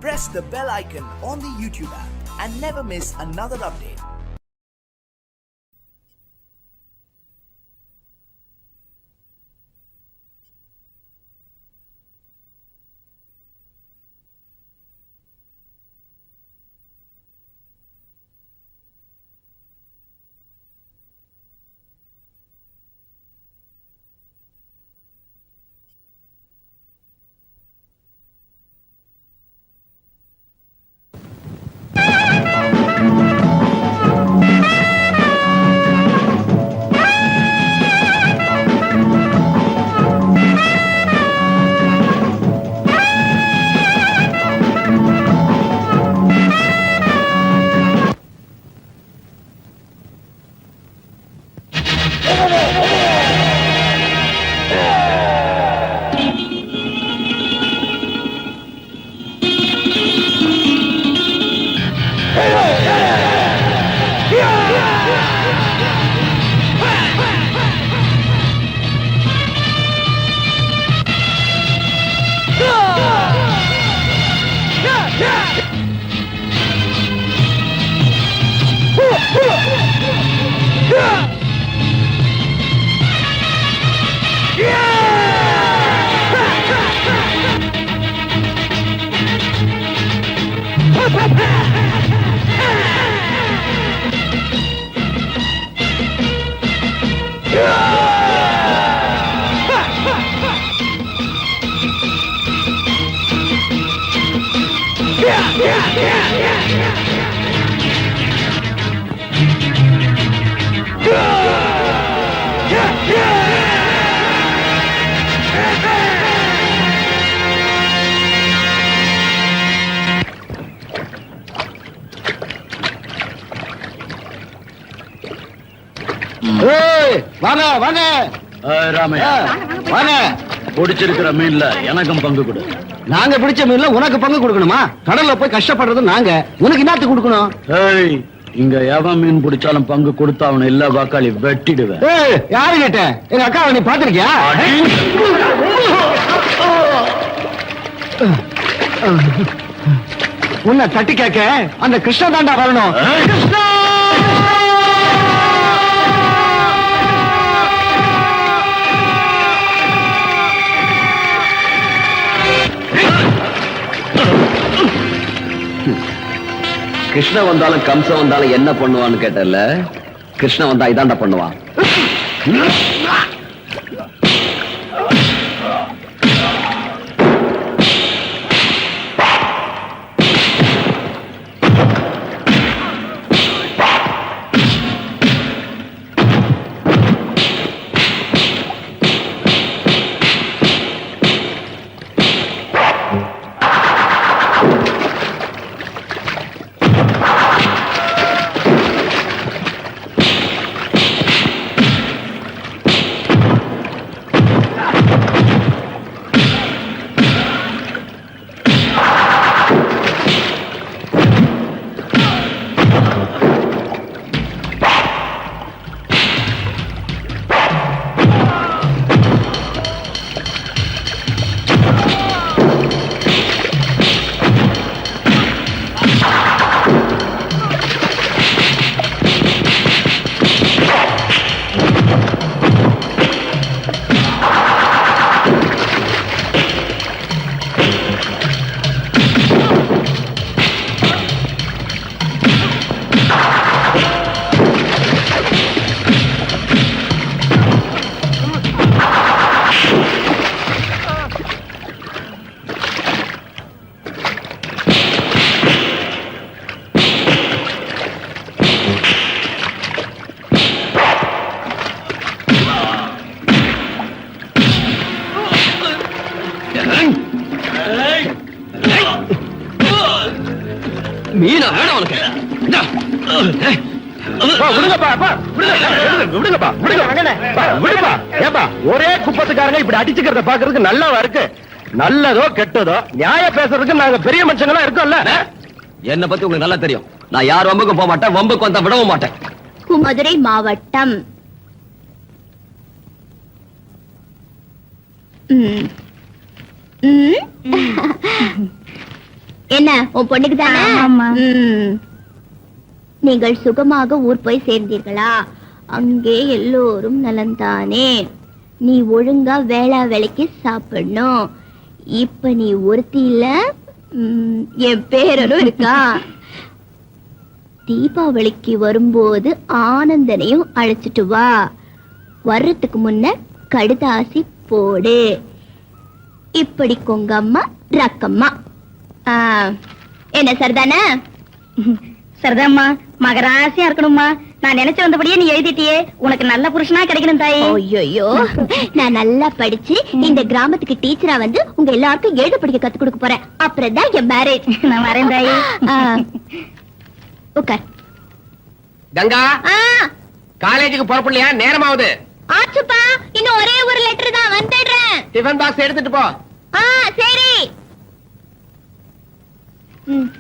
press the bell icon on the YouTube app and never miss another update. வாங்க வாங்க ராமையா வாங்க. பிடிச்சிருக்கிற மீன்ல எனக்கும் பங்கு கொடு. நாங்க பிடிச்ச மீன்ல உனக்கு பங்கு கொடுக்கணுமா? கடல்ல போய் கஷ்டப்படுறது நாங்க, உனக்கு என்னத்து கொடுக்கணும்? ஏய், இங்க எவன் மீன் பிடிச்சாலும் பங்கு கொடுத்தா அவனை எல்லா வாக்காளி வெட்டிடுவேன். யாரு கேட்ட? எங்க அக்காவை நீ பாத்திருக்கியா? உன்னை தட்டி கேட்க அந்த கிருஷ்ண தாண்டா வரணும். கிருஷ்ணா! கிருஷ்ண வந்தாலும் கம்சம் வந்தாலும் என்ன பண்ணுவான்னு கேட்டல, கிருஷ்ண வந்தா இதாண்டா பண்ணுவான். மீனா வேணும் உனக்கு. ஒரே குப்பத்துக்காரங்க இப்படி அடிச்சுக்கிறத பாக்குறதுக்கு நல்லாவா இருக்கு? நல்லதோ கெட்டதோ நியாய பேசுறதுக்கு நாங்க பெரிய மனுஷங்களா இருக்கோம்ல. என்ன பத்தி உங்களுக்கு நல்லா தெரியும். நான் யார் வம்புக்கும் போக மாட்டேன், வம்புக்கு வந்தா விடவும் மாட்டேன். மதுரை மாவட்டம். என்ன உன் பொண்ணுக்கு தானே? நீங்கள் சுகமாக ஊர் போய் சேர்ந்தீர்களா? அங்கே எல்லோரும் நலந்தானே. நீ ஒழுங்கா வேளைக்கு சாப்பிடணும். இப்ப நீ ஒருத்தி இல்ல, என் பேரனும் இருக்கா. தீபாவளிக்கு வரும்போது ஆனந்தனையும் அழைச்சிட்டு வா. வர்றதுக்கு முன்ன கடுதாசி போடு. இப்படி கொங்கம்மா ரக்கம்மா. என்ன சரிதானே? சரிதாம்மா. மகராசியா இருக்கணும்மா. நான் நினைச்சு வந்தபடியே நீ எழுதிட்டியே. உனக்கு நல்ல புருஷனா கிடைக்கணும் தாயே. ஐயோ, நான் நல்லா படிச்சு இந்த கிராமத்துக்கு டீச்சரா வந்து உங்க எல்லாருக்கும் எழுத படிக்க கத்து கொடுக்க போறேன். அப்புறம் தான் என் மேரேஜ். நான் வரேன் தாயே. உட்கார். கங்கா, காலேஜுக்கு புறப்படலையா? நேரமாவது. ஆச்சுப்பா, இன்னும் ஒரே ஒரு லெட்டர் தான், வந்துடுறேன். டிஃபன் பாக்ஸ் எடுத்துட்டு போ. சரி.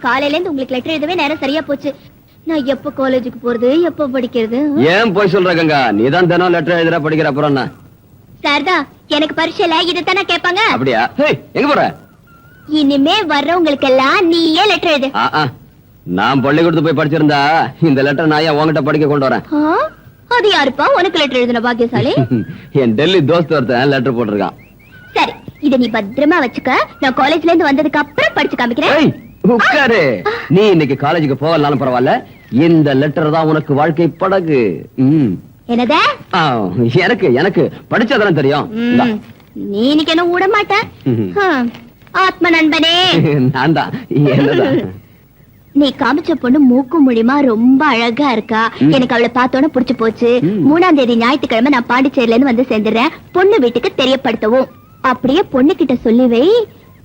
காலையில இருந்து உங்களுக்கு லெட்டர் எழுதவே நேரம் சரியா போச்சு. நான் எப்ப காலேஜுக்கு போறது, எப்ப படிக்கிறது? ஏன் போய் சொல்ற கங்கா? நீதான் தினம் லெட்டர் எழுதுற, படிக்கிற. அப்புறம் என்ன? சாரதா, எனக்கு பரீட்சையில இதைத்தானே கேட்பாங்க. அப்படியா? எங்க போற? இனிமே வர்றவங்களுக்கு எல்லாம் நீயே லெட்டர் எழுது. நான் பள்ளிக்கூடத்து போய் படிச்சிருந்தா இந்த லெட்டர் நான் ஏன் உன்கிட்ட படிக்க கொண்டு வரேன்? அது யாருப்பா உனக்கு லெட்டர் எழுதுன பாக்கியசாலி? என் டெல்லி தோஸ்த் ஒருத்தன் லெட்டர் போட்டிருக்கான். சரி, இத நீ பத்திரமா வச்சுக்க. நான் காலேஜ்ல இருந்து வந்ததுக்கு அப்புறம் படிச்சு காமிக்கிறேன். உட்காரு. நீ இன்னைக்கு காலேஜுக்கு போகலனாலும் பரவாயில்ல, இந்த லெட்டர் தான் உனக்கு வாழ்க்கை படகு. என்னதே? எனக்கு எனக்கு படிச்சாதானே தெரியும். நீ இன்னைக்கு என்ன விட மாட்ட. ஆத்ம நண்பனே. நான் தான். என்னதான் நீ காமிச்ச பொண்ணு மூக்கு மூலியமா ரொம்ப அழகா இருக்கா. எனக்கு அவளை பார்த்தோன்னு புடிச்சு போச்சு. 3ஆம் தேதி ஞாயிற்றுக்கிழமை நான் பாண்டிச்சேரியில இருந்து வந்து சேர்ந்துறேன். பொண்ணு வீட்டுக்கு தெரியப்படுத்தவும். அப்படியே பொண்ணு கிட்ட சொல்லி வை,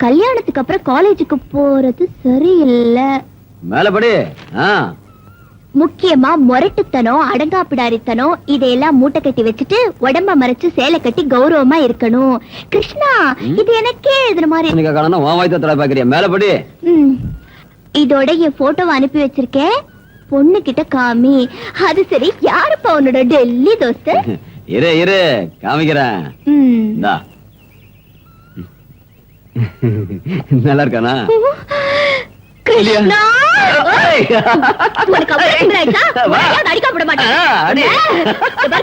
கல்யாணத்துக்கு அப்புறம் காலேஜுக்கு போறது சரியில்லை. மேலபடி. முக்கியமா முரட்டுத்தனம், அடங்காப்பிடாரித்தனம் இதையெல்லாம் மூட்டை கட்டி வச்சுட்டு உடம்ப மறைச்சு சேலை கட்டி கௌரவமா இருக்கணும். கிருஷ்ணா, இது எனக்கே எழுதுன மாதிரி. மேலபடி. இதோட என் போட்டோவை அனுப்பி வச்சிருக்கேன். பொண்ணு கிட்ட காமி. அது சரி, யாருப்பா உன்னோட டெல்லி தோஸ்து? இரு இரு காமிக்கிறேன். நல்லா இருக்கானா? கிருஷ்ணா, உனக்கு அவ்வளவு திமிராயிட்டா? உன்னையாவது அடிக்க விட மாட்டேன்.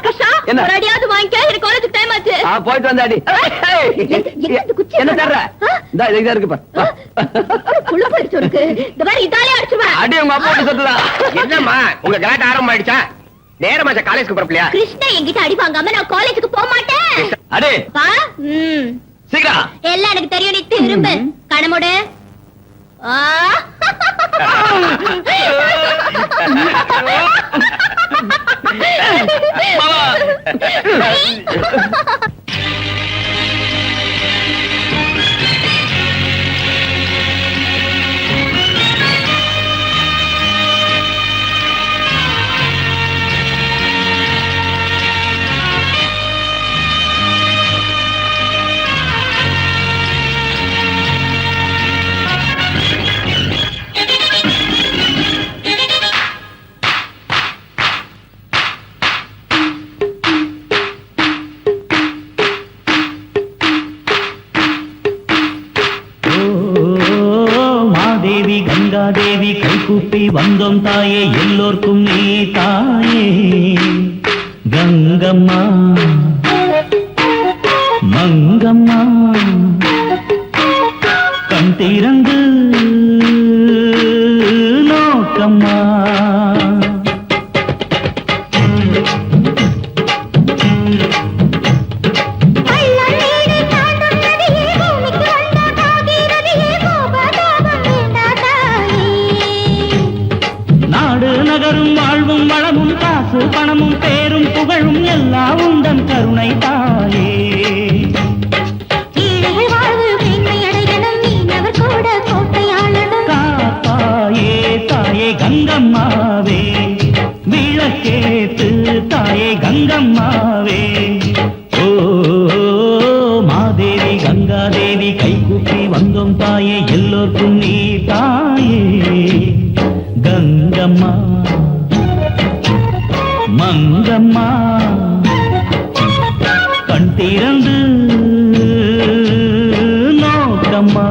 கிருஷ்ணா, ஒரு அடியாவது வாங்கிக்க. எனக்கு காலேஜுக்கு டைம் ஆச்சு. போயிட்டு வந்து அடி. என்ன தர்ற? இந்தா இதுதான் இருக்கு பாரு. புள்ள போயிடுச்சு உனக்கு. இந்த மாதிரி இதாலே அடிச்சுவேன். அடி உங்க அப்பா கிட்ட சொல்லுடா. என்னம்மா உங்க கலாட்ட ஆரம்பம் ஆயிடுச்சா? நேரமாச்சா காலேஜுக்கு புறப்படலையா? கிருஷ்ணா, என்கிட்ட அடி வாங்காம நான் காலேஜுக்கு போக மாட்டேன். அடி பா. சீக்கிரம். எல்லாம் எனக்கு தெரியும். நீ திரும்ப கணமுடு. தேவி கைகூப்பி வந்தோம் தாயே, எல்லோர்க்கும் நீ தாயே. கங்கம்மா மங்கம்மா கண் திறந்து நோக்கம்மா. பணமும் பேரும் புகழும் எல்லாம் உந்தன் கருணை தாயே. காப்பாயே தாயே கங்கம்மாவே, விளக்கேத்து தாயே கங்கம்மாவே. ஓ மாதேவி கங்காதேவி கைகூப்பி வந்தோம் தாயே, எல்லோர்க்கும் நீ தாயே. கங்கம்மா மங்கம்மா கண் திறந்து நோக்கம்மா.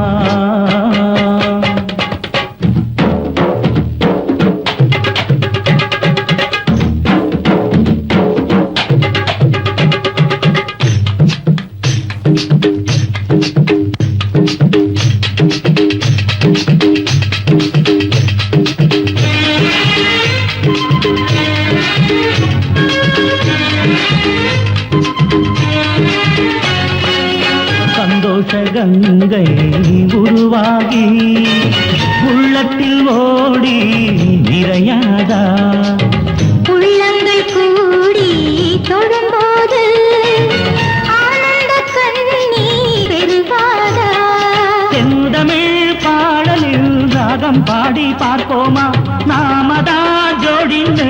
கங்கை உருவாகி உள்ளத்தில் ஓடி நிறையாதா உள்ளங்கள் கூடி தொடும்போது ஆனந்த கண்ணீர் பெருகாதா செந்தமிழ் பாடலில் ராகம் பாடி பார்ப்போமா நாமதான் ஜோடிந்து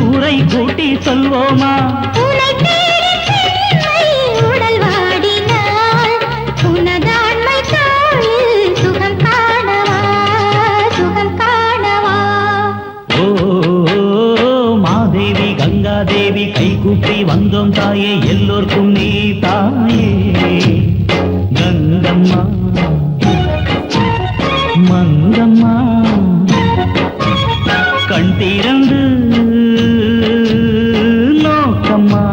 ஊரை கூட்டி சொல்வோமா உன்னை தேடி பெண்மை உடல் வாடினாள் உனதாண்மை தாழில் சுகம் காணவா சுகம் காணவா ஓ மாதேவி கங்காதேவி கைகூப்பி வந்தோம் தாயே எல்லோர்க்கும் நீ தாயே கங்கம்மா மங்கம்மா கண் திறந்து நோக்கம்மா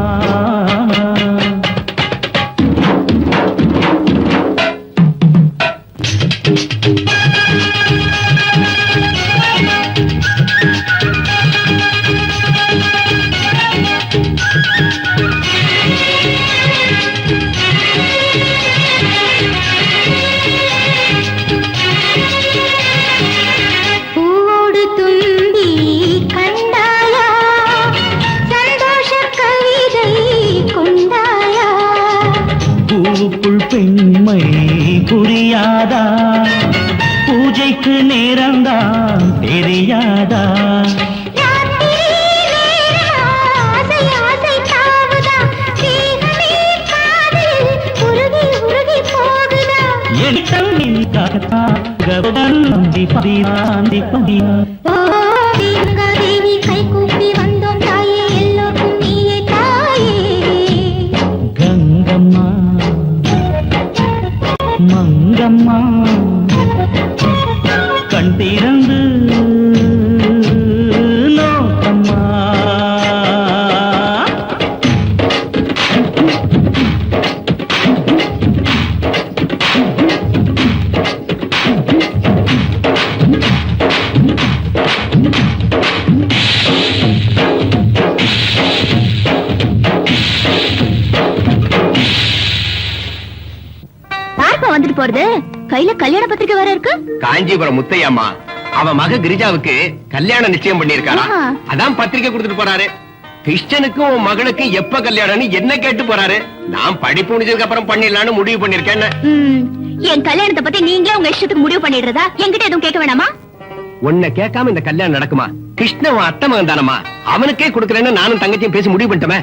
பூவோடு தும்பி கண்டாயா சந்தோஷ கவிதை கொண்டாயா பூவுக்குள் பெண்மை புரியாதா பூஜைக்கு நேரம்தான் தெரியாதா ராத்திரி நேரம் ஆசை ஆசை தாவுதா தேகமே காதல் உருகி உருகி போகுதா எடித்தல் நின்காகத்தான் கபதன் நந்தி பதினாந்தி பதினா ஓ தேவி கை கூப்பி வந்தோம் தாயே எல்லோருக்கும் நீயே தாயே கங்கம்மா மங்கம்மா கண் திறந்து நோக்கம்மா யாருப்பா வந்துட்டு போறது கையில கல்யாண பத்திரிக்கை வேற இருக்கு காஞ்சிபுரம் முத்தையம்மா அவ மக கிரிஜாவுக்கு கல்யாணம் நிச்சயம் பண்ணிருக்காரா ஆஹா. அதான் பத்திரிக்கை கொடுத்துட்டு போறாரு கிருஷ்ணனுக்கும் உன் மகளுக்கு எப்ப கல்யாணம்னு என்ன கேட்டு போறாரு நான் படிப்பு முடிஞ்சதுக்கு அப்புறம் பண்ணிடலாம்னு முடிவு பண்ணிருக்கேன் என் கல்யாணத்தை பத்தி நீங்களே உங்க இஷ்டத்துக்கு முடிவு பண்ணிடுறதா என்கிட்ட எதுவும் கேட்க வேணாமா உன்னை கேட்காம இந்த கல்யாணம் நடக்குமா கிருஷ்ணன் உன் அத்தை மகன் தானம்மா அவனுக்கே கொடுக்கறேன்னு நானும் தங்கச்சியும் பேசி முடிவு பண்ணிட்டோமே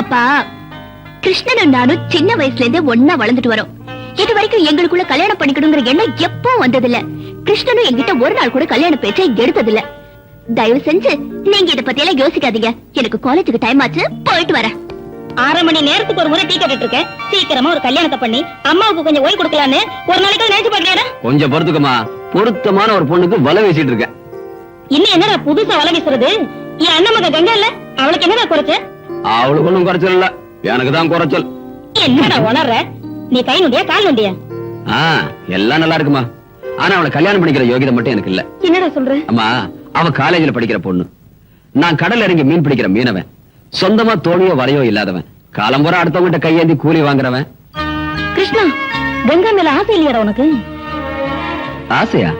அப்பா கிருஷ்ணனும் நானும் சின்ன வயசுல இருந்தே ஒன்னா வளர்ந்துட்டு வரோம் இது வரைக்கும் எங்களுக்குள்ள கல்யாணம் பண்ணிக்கணுங்கிற எண்ணம் எப்போ வந்ததில்ல கிருஷ்ணனும் என்கிட்ட ஒரு நாள் கூட கல்யாண பேச்சை எடுத்ததில்ல தயவு செஞ்சு நீங்க இத பத்தி எல்லாம் யோசிக்காதீங்க எனக்கு காலேஜுக்கு டைம் ஆச்சு போயிட்டு வரேன் 6 மணி நேரத்துக்கு ஒரு முறை டீ கட்டிட்டு இருக்கேன் சீக்கிரமா ஒரு கல்யாணத்தை பண்ணி அம்மாவுக்கு கொஞ்சம் ஓய்வு கொடுக்கலான்னு ஒரு நாளைக்கு நினைச்சு பாக்கலையா கொஞ்சம் பொறுத்துக்கமா பொருத்தமான ஒரு பொண்ணுக்கு வலை வீசிட்டு இருக்கேன் இன்னும் என்னடா புதுசா வலை வீசுறது என் அண்ணன் மக கங்கா இல்ல அவளுக்கு என்னடா குறைச்ச அவளுக்கு ஒண்ணும் குறைச்சல் இல்ல எனக்கு தான் குறைச்சல் என்னடா உணர்ற நீ கை நொண்டியா கால் நொண்டியா எல்லாம் நல்லா இருக்குமா ஆனா அவளை கல்யாணம் பண்ணிக்கிற யோகிதை மட்டும் எனக்கு இல்ல என்னடா சொல்ற அம்மா அவ காலேஜ்ல படிக்கிற பொண்ணு நான் கடல்ல இறங்கி மீன் பிடிக்கிற மீனவன் சொந்தமா தோணியோ வலையோ இல்லாதவன் காலம்புற அடுத்தவங்கிட்ட கையேந்தி கூலி வாங்குறவன் கிருஷ்ணா கங்கா மேல ஆசை இல்லையாடா உனக்கு ஆசையா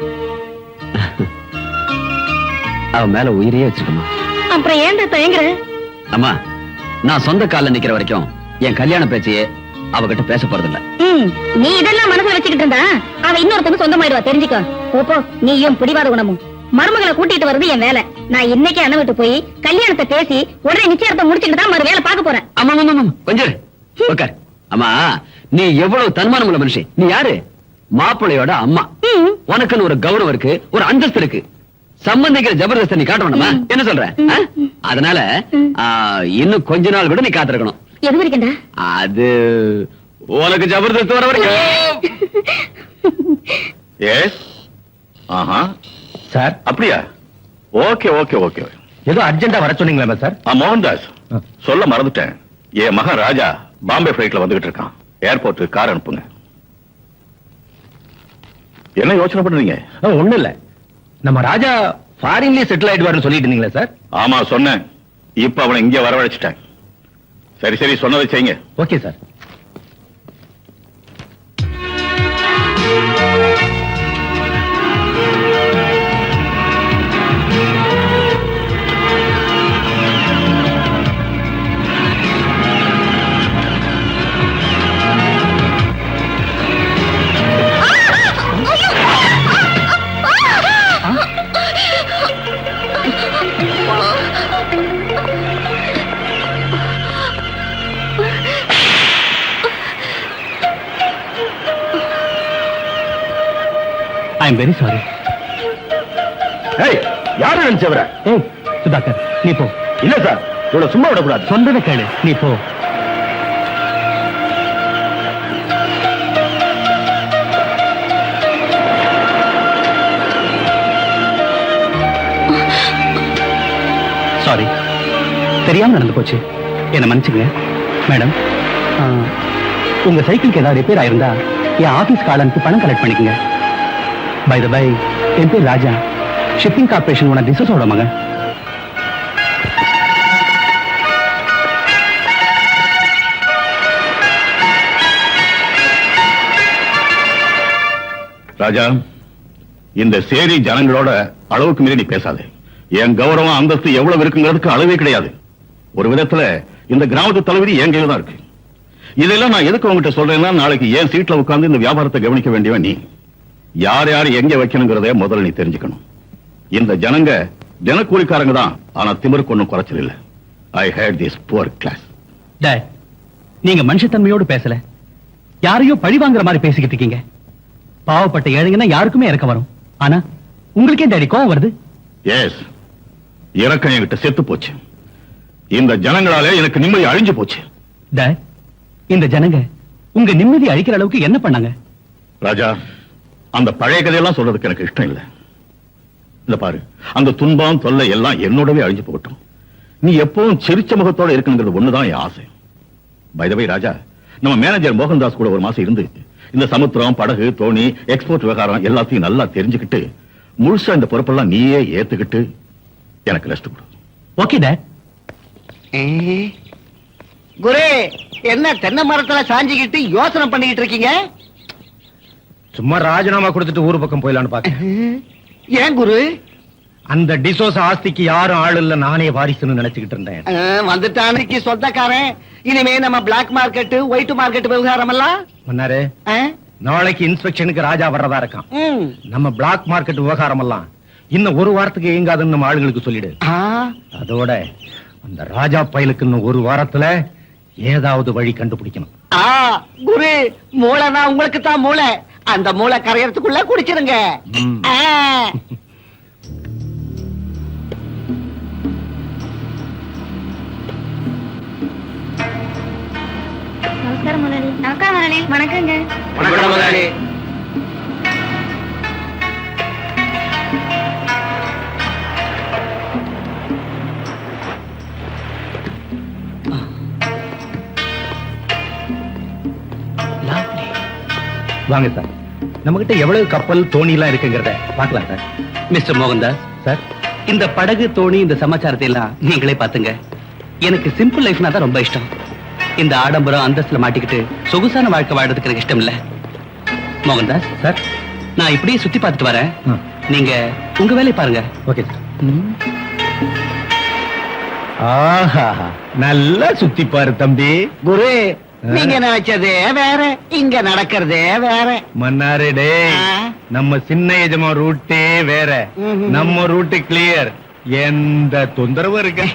அவ மேல உயிரையே வச்சிருக்கமா அப்புறம் ஏன்டா தயங்குற அம்மா நான் சொந்த கால்ல நிக்கிற வரைக்கும் என் கல்யாண பேச்சையே அவகிட்ட பேச போறதில்ல நீ இதெல்லாம் மனசுல வச்சுக்கிட்டு இருந்தா அவ இன்னொருத்தங்க சொந்தமாயிடுவா தெரிஞ்சுக்கோ போ நீயும் பிடிவாத குணமும் மருமகளை கூட்டிட்டு வர்றது என் வேலை நான் இன்னைக்கு அண்ணன் விட்டு போய் கல்யாணத்தை பேசி உடனே நிச்சயத்தை முடிச்சுட்டு தான் மறு வேலை பார்க்க போறேன் ஆமா ஆமா ஆமா கொஞ்சம் இரு. உட்கார் அம்மா நீ எவ்வளவு தன்மானம் உள்ள மனுஷன் நீ யாரு மாப்பிள்ளையோட அம்மா உனக்குன்னு ஒரு கௌரவம் இருக்கு ஒரு அந்தஸ்து இருக்கு சம்பந்திக்கிற ஜபர்தஸ்த நீ காட்ட வேண்டாமா என்ன சொல்ற அதனால இன்னும் கொஞ்ச நாள் கூட நீ காத்திருக்கணும் எது வரைக்கும்டா அது உனக்கு ஜபர்தஸ்த் வர வரைக்கும் எஸ் ஆஹா சார் அப்படியா ஓகே ஓகே ஓகே ஏதோ அர்ஜென்ட்டா வர சொன்னீங்களா சார் மோகன்தாஸ் சொல்ல மறந்துட்டேன் என் மகன் ராஜா பாம்பே பிளைட்ல வந்துகிட்டு இருக்கான் ஏர்போர்ட்டுக்கு கார் அனுப்புங்க என்ன யோசனை பண்றீங்க ஒண்ணு இல்ல நம்ம ராஜா ஃபாரின்லயே செட்டில் ஆயிடுவாருன்னு சொல்லிட்டு இருந்தீங்களா சார் ஆமா சொன்னேன் இப்ப அவனை இங்க வரவழைச்சிட்டேன் சரி சரி சொன்னதை செய்யுங்க okay sir I am very sorry. ஏய், யாரு நினைச்சவர? ஏய் சுதாகர், நீ போ. இல்ல சார், இவ்வளவு சும்மா விடக்கூடாது. சொந்தத கேளு, நீ போ. சாரி, தெரியாம நடந்து போச்சு, என்ன மன்னிச்சுங்க. மேடம், உங்க சைக்கிளுக்கு ஏதாவது ரிப்பேர் ஆயிருந்தா என் ஆபீஸ் காலனுக்கு பணம் கலெக்ட் பண்ணிக்கங்க. பை த பை, என் பேர் ராஜா, ஷிப்பிங் கார்பரேஷன் ஓனர் டிசோஸோட மகன். ராஜா, இந்த சேரி ஜனங்களோட அளவுக்கு மீறி நீ பேசாதே. என் கௌரவம் அந்தஸ்து எவ்வளவு இருக்குங்கிறதுக்கு அளவே கிடையாது. ஒரு விதத்துல இந்த கிராமத்து தலைவரி என் கையில தான் இருக்கு. இதெல்லாம் நான் எதுக்கு உங்ககிட்ட சொல்றேன்னா, நாளைக்கு என் சீட்ல உட்கார்ந்து இந்த வியாபாரத்தை கவனிக்க வேண்டியவன் நீ. யார் யார் எங்க வைக்கணுங்கிறத முதல்ல நீ தெரிஞ்சுக்கணும். இந்த ஜனங்க தினக்கூலிக்காரங்க தான், ஆனா திமிருக்கு ஒண்ணும் குறைச்சல் இல்ல. I hate this poor class. டேட், நீங்க மனுஷத்தன்மையோடு பேசல, யாரையோ பழி வாங்குற மாதிரி பேசிக்கிட்டு இருக்கீங்க. பாவப்பட்ட ஏழைங்கன்னா யாருக்குமே இறக்க வரும், ஆனா உங்களுக்கே டேடி கோவம் வருது. எஸ், இறக்கம் என்கிட்ட செத்து போச்சு. இந்த ஜனங்களாலே எனக்கு நிம்மதி அழிஞ்சு போச்சு. டேட், இந்த ஜனங்க உங்க நிம்மதி அழிக்கிற அளவுக்கு என்ன பண்ணாங்க? ராஜா, அந்த பழைய கதையெல்லாம் சொல்றதுக்கு எனக்கு இஷ்டம் இல்ல. இந்த பாரு, அந்த துன்பம் தொல்லை எல்லாம் என்னோடவே அழிஞ்சு போகட்டும். நீ எப்பவும் சிரிச்ச முகத்தோட இருக்கணுங்கிறது ஒண்ணுதான் என் ஆசை. பை த வே ராஜா, நம்ம மேனேஜர் மோகன்தாஸ் கூட ஒரு மாசம் இருந்து இந்த சமுத்திரம், படகு, தோணி, எக்ஸ்போர்ட் விவகாரம் எல்லாத்தையும் நல்லா தெரிஞ்சுக்கிட்டு முழுசா இந்த பொறுப்பெல்லாம் நீயே ஏத்துக்கிட்டு எனக்கு ரெஸ்ட் கொடு. Okay date. குரு, என்ன தென்னை மரத்துல சாஞ்சிக்கிட்டு யோசனை பண்ணிக்கிட்டு இருக்கீங்க? சும்மா ராஜினாமா கொடுத்துட்டு ஊர் பக்கம் போயிடலான்னு பாக்க. ஏன் குரு? அந்த டிசோஸ் ஆஸ்திக்கு யாரும் ஆள் இல்ல, நானே வாரிசுன்னு நினைச்சுக்கிட்டு இருந்தேன். வந்துட்டானுக்கு சொந்தக்காரன். இனிமே நம்ம பிளாக் மார்க்கெட், ஒயிட் மார்க்கெட் விவகாரம் எல்லாம் மன்னாரு, நாளைக்கு இன்ஸ்பெக்ஷனுக்கு ராஜா வர்றதா இருக்கான். நம்ம பிளாக் மார்க்கெட் விவகாரம் எல்லாம் இன்னும் ஒரு வாரத்துக்கு இயங்காதுன்னு நம்ம ஆளுங்களுக்கு சொல்லிடு. அதோட அந்த ராஜா பயலுக்கு இன்னும் ஒரு வாரத்துல ஏதாவது வழி கண்டுபிடிக்கணும். குரு, மூளைனா உங்களுக்கு தான் மூளை. அந்த மூளை கரையறதுக்குள்ள குடிச்சிருங்க. நமஸ்காரம் முதலாளி. நமஸ்காரம் முதலாளி. வணக்கங்க. வணக்கம் முதலாளி. வாங்க சார், நம்ம கிட்ட எவ்வளவு கப்பல், தோணி எல்லாம் இருக்குங்கிறத பாக்கலாம் சார். மிஸ்டர் மோகன்தாஸ் சார், இந்த படகு, தோணி, இந்த சமாச்சாரத்தை எல்லாம் நீங்களே பாத்துங்க. எனக்கு சிம்பிள் லைஃப்னா தான் ரொம்ப இஷ்டம். இந்த ஆடம்பரம் அந்தஸ்துல மாட்டிக்கிட்டு சொகுசான வாழ்க்கை வாழ்றதுக்கு எனக்கு இஷ்டம் இல்ல. மோகன்தாஸ் சார், நான் இப்படியே சுத்தி பார்த்துட்டு வரேன், நீங்க உங்க வேலையை பாருங்க. Okay sir. ஆஹா, நல்லா சுத்தி பாரு தம்பி. குரு, நீங்க நினைச்சதே வேற, இங்க நடக்கிறதே வேற. மன்னாரு டே, நம்ம சின்ன எஜமா ரூட்டே வேற, நம்ம ரூட்டு கிளியர், எந்த தொந்தரவும் இருக்கு?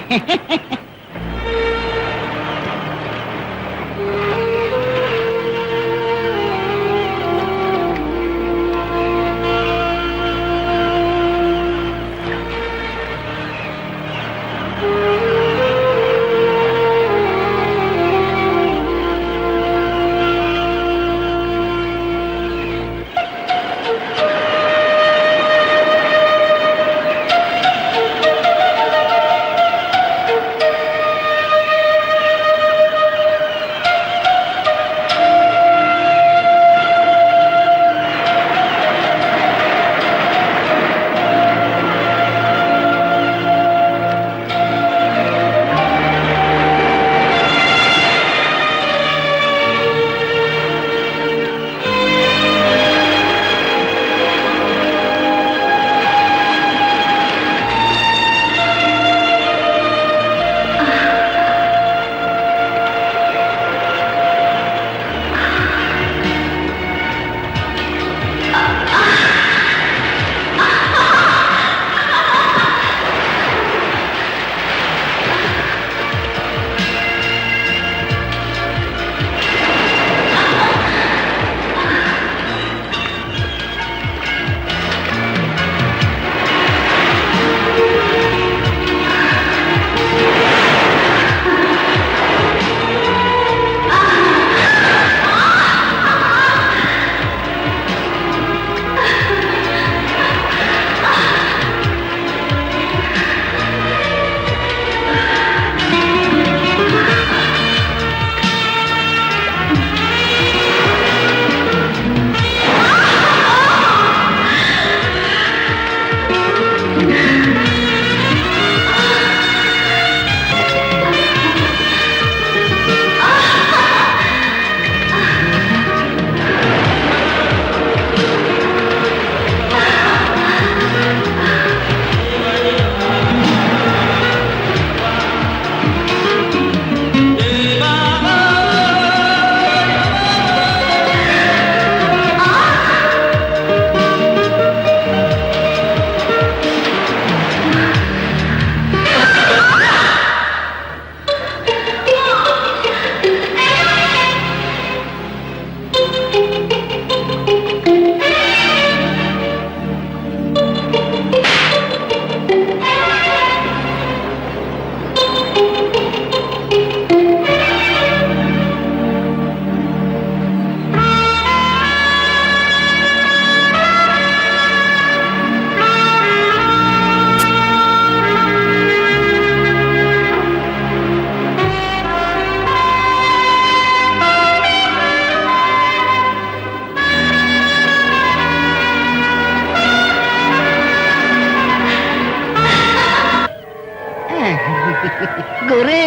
குரு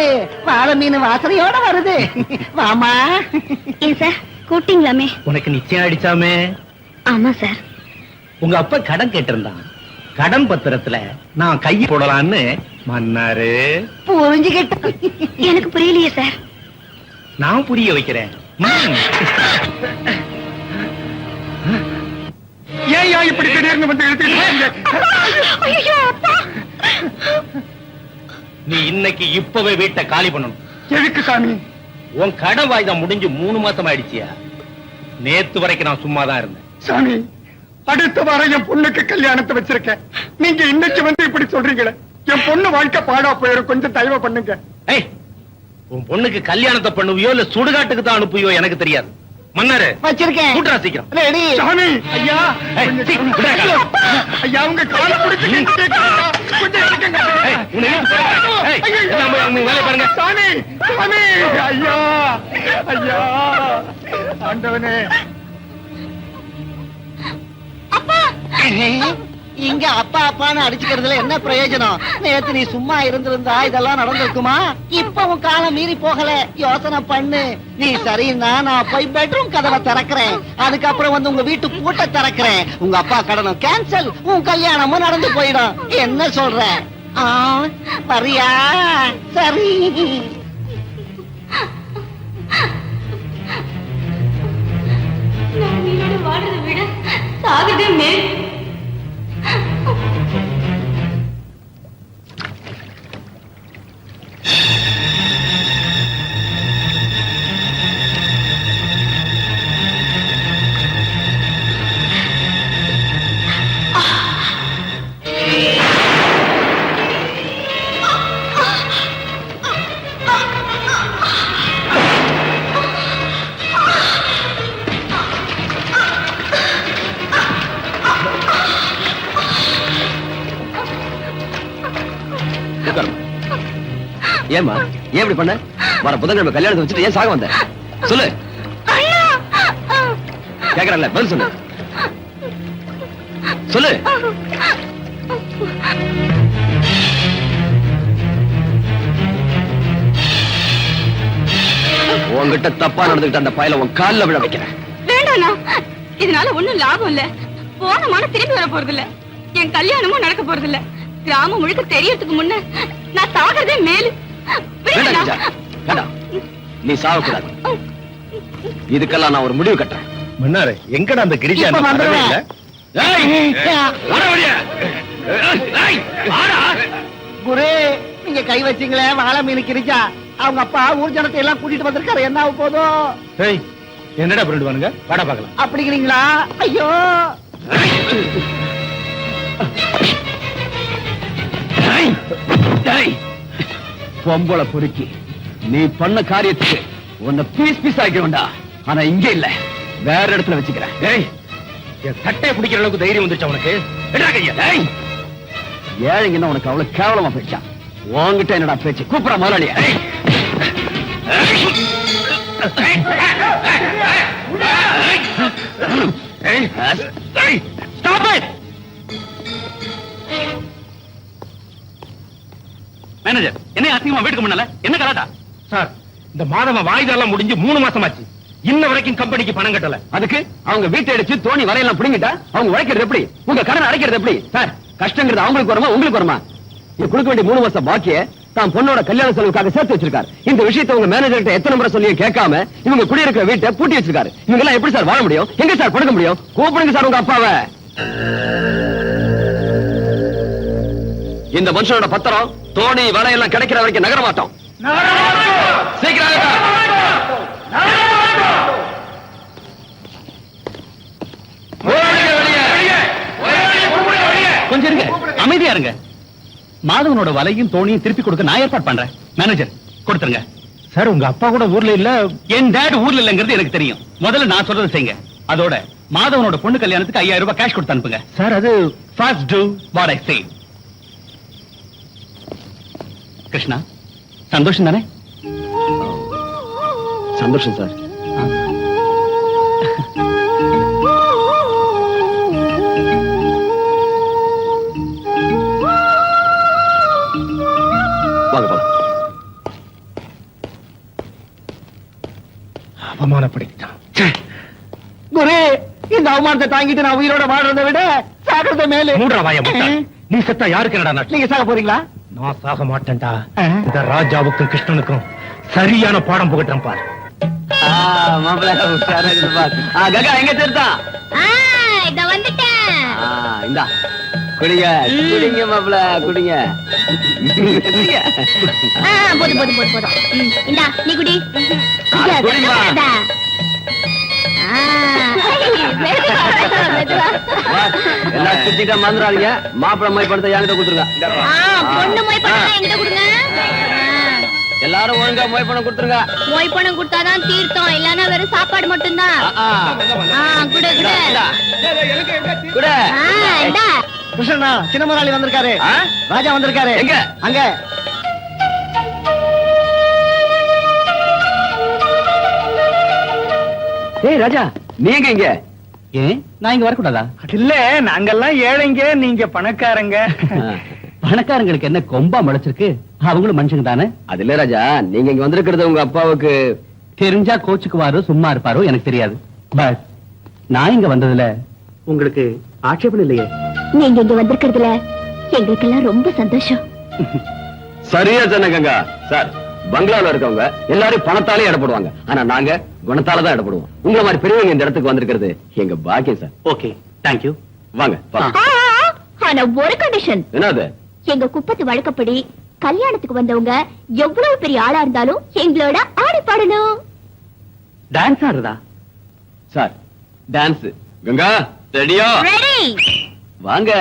வாழை மீன் வாசனையோட வருது வாமா. ஏன் சார் கூப்பிட்டீங்களாமே? உனக்கு நிச்சயம் அடிச்சாமே. ஆமா சார். உங்க அப்பா கடன் கேட்டிருந்தான். கடன் பத்திரத்துல நான் கையை போடலான்னு மன்னாரு. புரிஞ்சுக்கிட்ட. எனக்கு புரியலையே சார். நான் புரிய வைக்கிறேன். ஏன் இப்படி திடீர்னு வந்து நீ இன்னைக்கு இப்பவே வீட்டை காலி பண்ணணும். எதுக்கு சாமி? உன் கடன் வாய்தா முடிஞ்சு 3 மாசம் ஆயிடுச்சியா? நேத்து வரைக்கும் நான் சும்மா தான் இருந்தேன். சாமி, அடுத்த வாரம் என் பொண்ணுக்கு கல்யாணத்தை வச்சிருக்கேன். நீங்க இன்னைக்கு வந்து இப்படி சொல்றீங்களே, என் பொண்ணு வாழ்க்கை பாடா போயிரும். கொஞ்சம் தயவு பண்ணுங்க. ஏய், உன் பொண்ணுக்கு கல்யாணத்தை பண்ணுவியோ இல்ல சுடுகாட்டுக்கு தான் அனுப்புவியோ எனக்கு தெரியாது. மன்னாரு வச்சிருக்கேன். கூட்டா சீக்கிரம். ரெடி. சாமி, ஐயா, ஏய், சீ, விடுடா காலை. ஐயா, உங்க காலை பிடிச்சு கொஞ்சம் எடுக்குங்க. ஏய், உன்னை இழுத்து போடுறேன். ஏய், எல்லாம் போய் உங்க வேலையை பாருங்க. சாமி, சாமி, ஐயா, ஐயா, ஆண்டவனே. இங்க அப்பா அப்பான்னு அடிச்சுக்கிறதுல என்ன பிரயோஜனம்? நேத்து நீ சும்மா இருந்திருந்தா இதெல்லாம் நடந்திருக்குமா? இப்ப உன் காலம் மீறி போகல. யோசனை பண்ணு. நீ சரின்னா நான் போய் பெட்ரூம் கதவை திறக்கிறேன். அதுக்கப்புறம் வந்து உங்க வீட்டு பூட்டை திறக்கிறேன். உங்க அப்பா கடனும் கேன்சல், உன் கல்யாணமும் நடந்து போயிடும். என்ன சொல்ற? வரியா? சரி. வாழ்றதை விட சாகுதே மேல். ஏமா ஏன் இப்படி பண்ண? வர புதன்கிழமை கல்யாணத்தை வச்சுட்டு ஏன் சாக வந்த? சொல்லு. கேக்குறல, பதில் சொல்லு. சொல்லு. உன்கிட்ட தப்பா நடந்துகிட்ட அந்த பயல உன் கால்ல விழ வைக்கிறேன். வேண்டாண்ணா, இதனால ஒண்ணும் லாபம் இல்ல. போன மானம் திரும்பி வர போறது இல்ல. என் கல்யாணமும் நடக்க போறது இல்ல. கிராமம் முழுக்க தெரியறதுக்கு முன்ன நான் சாகிறதே மேலு. நீ சாகக்கூடாது. இதுக்கெல்லாம் நான் ஒரு முடிவு கட்டுறேன். மன்னாரு எங்கடா அந்த கிரிஜா? இப்ப வந்துருவேன். குரு, நீங்க கை வச்சீங்களே வாழை மீன் கிரிச்சா, அவங்க அப்பா ஊர் ஜனத்தை எல்லாம் கூட்டிட்டு வந்திருக்காரு. என்ன ஆக போதும்? ஏய், என்னடா பண்ணிடுவானுங்க? வாடா பார்க்கலாம். அப்படிங்கிறீங்களா? ஐயோ, பொம்பளை பொறுக்கி நீ பண்ண காரியத்துக்கு உன்னை பீஸ் பீஸ் ஆக்க வேண்டாம். ஆனா இங்க இல்ல, வேற இடத்துல வச்சுக்கிறேன். ஏய், என் சட்டையை பிடிக்கிற அளவுக்கு தைரியம் வந்துருச்சா உனக்கு? என்னடா கையா? ஏய், ஏழைங்கன்னா உனக்கு அவ்வளவு கேவலமா போயிடுச்சா? உன்கிட்ட என்னடா பேச்சு? கூப்பிட முதலாளியா? மேனேஜர், என்ன அசிங்கமா வீட்டுக்கு முன்னால என்ன கலாட்டா? சார், இந்த மாதம் வாய்தெல்லாம் முடிஞ்சு 3 மாசம் ஆச்சு. இன்ன வரைக்கும் கம்பெனிக்கு பணம் கட்டல. அதுக்கு அவங்க வீட்டை அடிச்சு தோணி வரையெல்லாம் புடிங்கிட்டா அவங்க உழைக்கிறது எப்படி? உங்க கடன் அடைக்கிறது எப்படி? சார், கஷ்டங்கிறது அவங்களுக்கு வருமா உங்களுக்கு வருமா? இது கொடுக்க வேண்டிய 3 மாசம் பாக்கிய தான் பொண்ணோட கல்யாண செலவுக்காக சேர்த்து வச்சிருக்காரு. இந்த விஷயத்தை உங்க மேனேஜர்கிட்ட எத்தனை முறை சொல்லியும் கேட்காம இவங்க குடியிருக்கிற வீட்டை பூட்டி வச்சிருக்காரு. இவங்க எல்லாம் எப்படி சார் வாழ முடியும்? எங்க சார் கொடுக்க முடியும்? கூப்பிடுங்க சார் உங்க அப்பாவை. இந்த மனுஷனோட பத்திரம் தோணி வலையெல்லாம் கிடைக்கிற வரைக்கும் நகர மாட்டோம். சீக்கிரம் கொஞ்சம் இருங்க, அமைதியா இருங்க. மாதவனோட வலையும் தோணியும் திருப்பி கொடுக்க நான் ஏற்பாடு பண்றேன். மேனேஜர், கொடுத்துருங்க. சார், உங்க அப்பா கூட ஊர்ல இல்ல. என் டேட் ஊர்ல இல்லங்கிறது எனக்கு தெரியும். முதல்ல நான் சொல்றதை செய்யுங்க. அதோட மாதவனோட பொண்ணு கல்யாணத்துக்கு 5000 ரூபாய் கேஷ் கொடுத்து அனுப்புங்க. சார், அது ஃபர்ஸ்ட் டு வாட் ஐ சே. கிருஷ்ணா, சந்தோஷம் தானே? சந்தோஷம் சார். வாங்க போலாம். அவமானத்தை தாங்கிட்டு நான் உயிரோட வாழ்றதை விட சாகிறத மேலே. மூடுற வாய முட்டாள். நீ செத்தா யாருக்கு என்னடா நஷ்டம்? நீங்க சாக போறீங்களா? நான் சாக மாட்டேன்டா. இந்த ராஜாவுக்கும் கிருஷ்ணனுக்கும் சரியான பாடம் புகட்டுறேன் பார். மாப்பிள்ள உஷாரா இருந்து பார். கங்கா எங்க சேர்த்தான்? இத வந்துட்டேன். இந்தா குடிங்க குடிங்க மாப்பிள்ள குடிங்க. போதும் போதும் போதும் போதும். இந்தா நீ குடி. குடிமா. எல்லாம் சுத்திட்டா மறந்துடாதீங்க. மாப்பிள்ள மை படத்தை என்கிட்ட கொடுத்துருங்க. பொண்ணு மொய் பணம் என்கிட்ட கொடுங்க. எல்லாரும் ஒழுங்கா மொய் பணம் கொடுத்துருங்க. மொய் பணம் கொடுத்தாதான் தீர்த்தம், இல்லன்னா வெறும் சாப்பாடு மட்டும்தான். குடு குடு குடு. இந்தா. கிருஷ்ணா சின்ன முதலாளி வந்திருக்காரு. ராஜா வந்திருக்காரு. எங்க? அங்க. ஏய் ராஜா நீ எங்க இங்க? ஏன் நான் இங்க வரக்கூடாதா? இல்ல நாங்கெல்லாம் ஏழைங்க, நீங்க பணக்காரங்க. பணக்காரங்களுக்கு என்ன கொம்பா முளைச்சிருக்கு? அவங்களும் மனுஷங்க தானே. அது இல்ல ராஜா, நீங்க இங்க வந்திருக்கிறது உங்க அப்பாவுக்கு தெரிஞ்சா கோச்சுக்குவாரோ சும்மா இருப்பாரோ எனக்கு தெரியாது. பட் நான் இங்க வந்ததுல உங்களுக்கு ஆட்சேபம் இல்லையே. நீங்க இங்க வந்திருக்கிறதுல எங்களுக்கு எல்லாம் ரொம்ப சந்தோஷம். சரியா சொன்ன கங்கா. சார் பங்களால இருக்கவங்க எல்லாரும் பணத்தாலே இடப்படுவாங்க, ஆனா நாங்க குணத்தால தான் இடப்படுவோம். உங்களை மாதிரி பெரியவங்க இந்த இடத்துக்கு வந்திருக்கிறது எங்க பாக்கியம் சார். Okay thank you. வாங்க. ஆனா ஒரு கண்டிஷன். என்னது? எங்க குப்பத்து வழக்கப்படி கல்யாணத்துக்கு வந்தவங்க எவ்வளவு பெரிய ஆளா இருந்தாலும் எங்களோட ஆடி பாடணும். டான்ஸ் ஆடுறதா? Sir dance. கங்கா ரெடியா? ரெடி. வாங்க.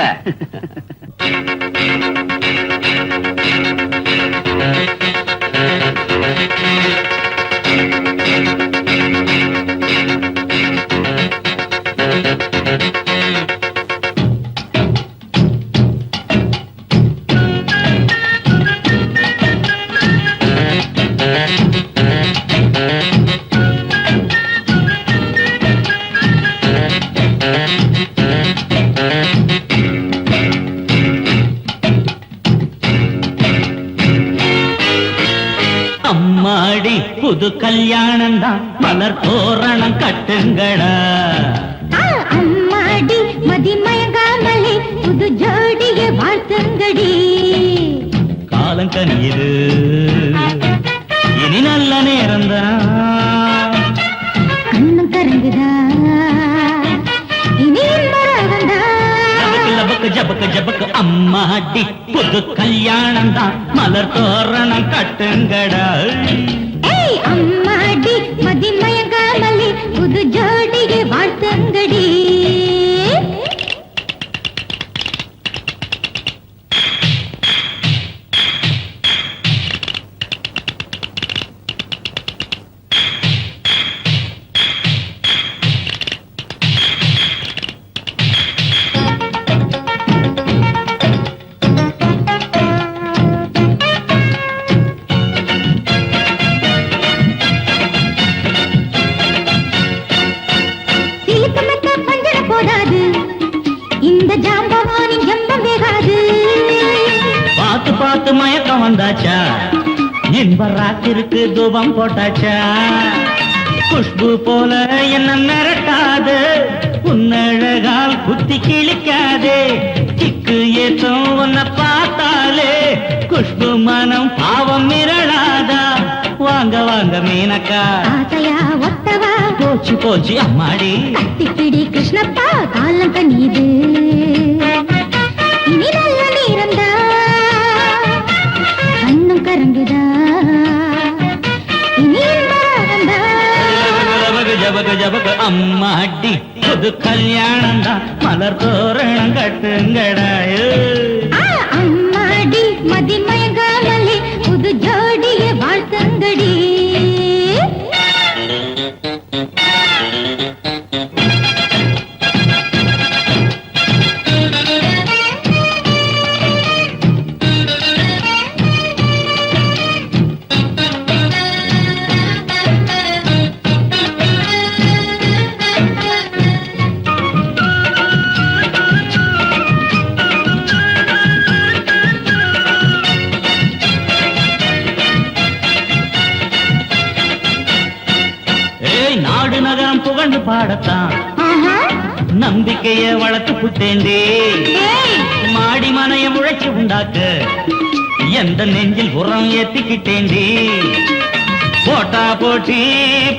அம்மாடி புது கல்யாணம் தான், மலர் தோரணம் கட்டுங்களா. அம்மாடி மதிமயங்காமலே புது ஜோடிய வாழ்த்துங்கடி. காலம் கனியுது இனி நல்ல நேரம்தான். கண்ணு கரங்குதா இனி லபக்கு ஜபக்கு ஜபக்கு அம்மாடி புது கல்யாணம் தான், மலர் தோரணம் கட்டுங்கடா. அம்மாடி மதிமயங்காமலே புது ஜோடிய வாழ்த்துங்கடி. பார்த்து மயக்கம் வந்தாச்சா, இன்ப ராத்திருக்கு தூபம் போட்டாச்சா. குஷ்பு போல என்ன மிரட்டாது, உன்னழகால் குத்தி கிழிக்காதே. கிக்கு ஏற்றம் உன்னை பார்த்தாலே குஷ்பு மனம் பாவம் மிரளாதா. வாங்க வாங்க மீனக்கா, ஒத்தவா போச்சு போச்சு அம்மாடி. கட்டிப்பிடி கிருஷ்ணப்பா, காலம் கனியுது இனி நல்ல நேரம்தா. கண்ணும் கரங்குதா இனி ஜபக ஜபக அம்மாடி புது கல்யாணம் தான், மலர் தோரணம் கட்டுங்கடாயோ. அம்மாடி மதிமயங்காமலே புது ஜோடிய வாழ்த்துங்கடி. நம்பிக்கைய வளர்த்து புட்டேண்டே மாடி மனைய உழைச்சு உண்டாக்க எந்த நெஞ்சில் உரம் ஏத்திக்கிட்டேண்டே போட்டா போட்டி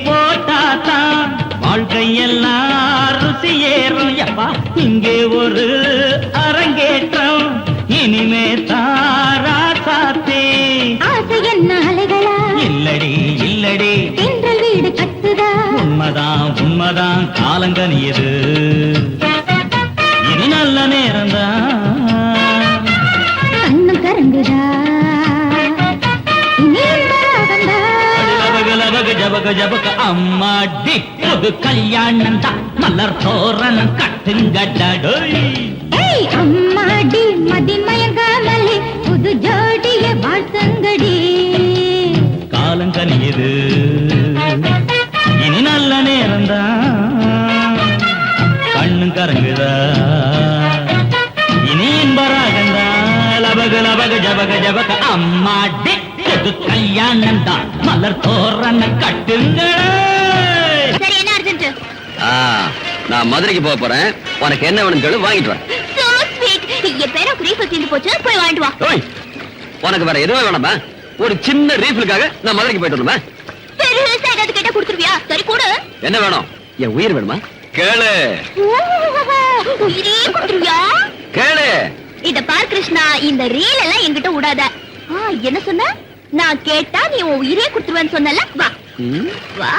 போட்டாத்தான் வாழ்க்கையெல்லாம் ருசி ஏறும் யப்பா இங்கே ஒரு அரங்கேற்றம் இனிமே தாரா சாத்தே ஆசை என்ன அலைகளா இல்லடி இல்லடி தென்றல் வீடு கட்டுதா உண்மைதான் உண்மைதான் காலங்கனியது இனி நல்ல நேரம்தான் கண்ணும் கரங்குதா ஜபக ஜபக அம்மாடி புது கல்யாணம் தான் மலர் தோரணம் கட்டுங்கடடோய் அம்மாடி மதி மயங்காமலே புது ஜோடிய வாழ்த்தங்கடி காலங்கனியது இனி நல்ல நேரம்தான் கண்ணும் கரங்குதா இனி இன்பராகந்தா லபக லபக ஜபக ஜபக அம்மாடி புது கல்யாணம் தான் மலர் தோரணம் கட்டுங்களே. சரி என்ன அர்ஜென்ட் நான் மதுரைக்கு போக போறேன் உனக்கு என்ன வேணும் கேளு வாங்கிட்டு வரேன் சோ ஸ்வீட் என் பேர ரீஃபில் தீந்து போச்சு போய் வாங்கிட்டு வா ஓய் உனக்கு வேற எதுவும் வேணாமா ஒரு சின்ன ரீஃபிலுக்காக நான் மதுரைக்கு போயிட்டு வரணுமா பெருசா ஏதாவது கேட்டா கொடுத்துருவியா சரி கொடு என்ன வேணும் என் உயிர் வேணுமா கேளு உயிரே கொடுத்துருவியா கேளு இத பார் கிருஷ்ணா இந்த ரீல் எல்லாம் என்கிட்ட விடாத என்ன சொன்ன நான் கேட்டா நீ உன் உயிரே கொடுத்துருவேன்னு சொன்னல வா வா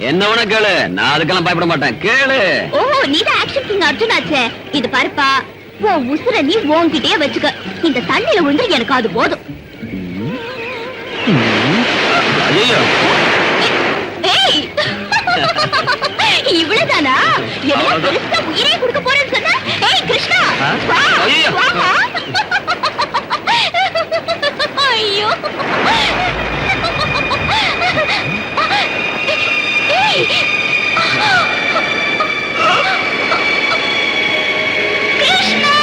என்ன வேணா கேளு நான் அதுக்கெல்லாம் பயப்பட மாட்டேன் கேளு ஓ நீதான் ஆக்ஷன் கிங் அர்ஜுன் ஆச்சே இது பாருப்பா உன் உசுர நீ உன்கிட்டயே வச்சுக்க இந்த தண்ணியில விழுந்து எனக்கு அது போதும் ஐயோ ஏய் இவ்வளவுதானா எவ்வளவு பெருசா உயிரே கொடுக்க போறேன்னு சொன்ன ஏய் கிருஷ்ணா வா ஐயோ. வா ஐயோ ஏய் கிருஷ்ணா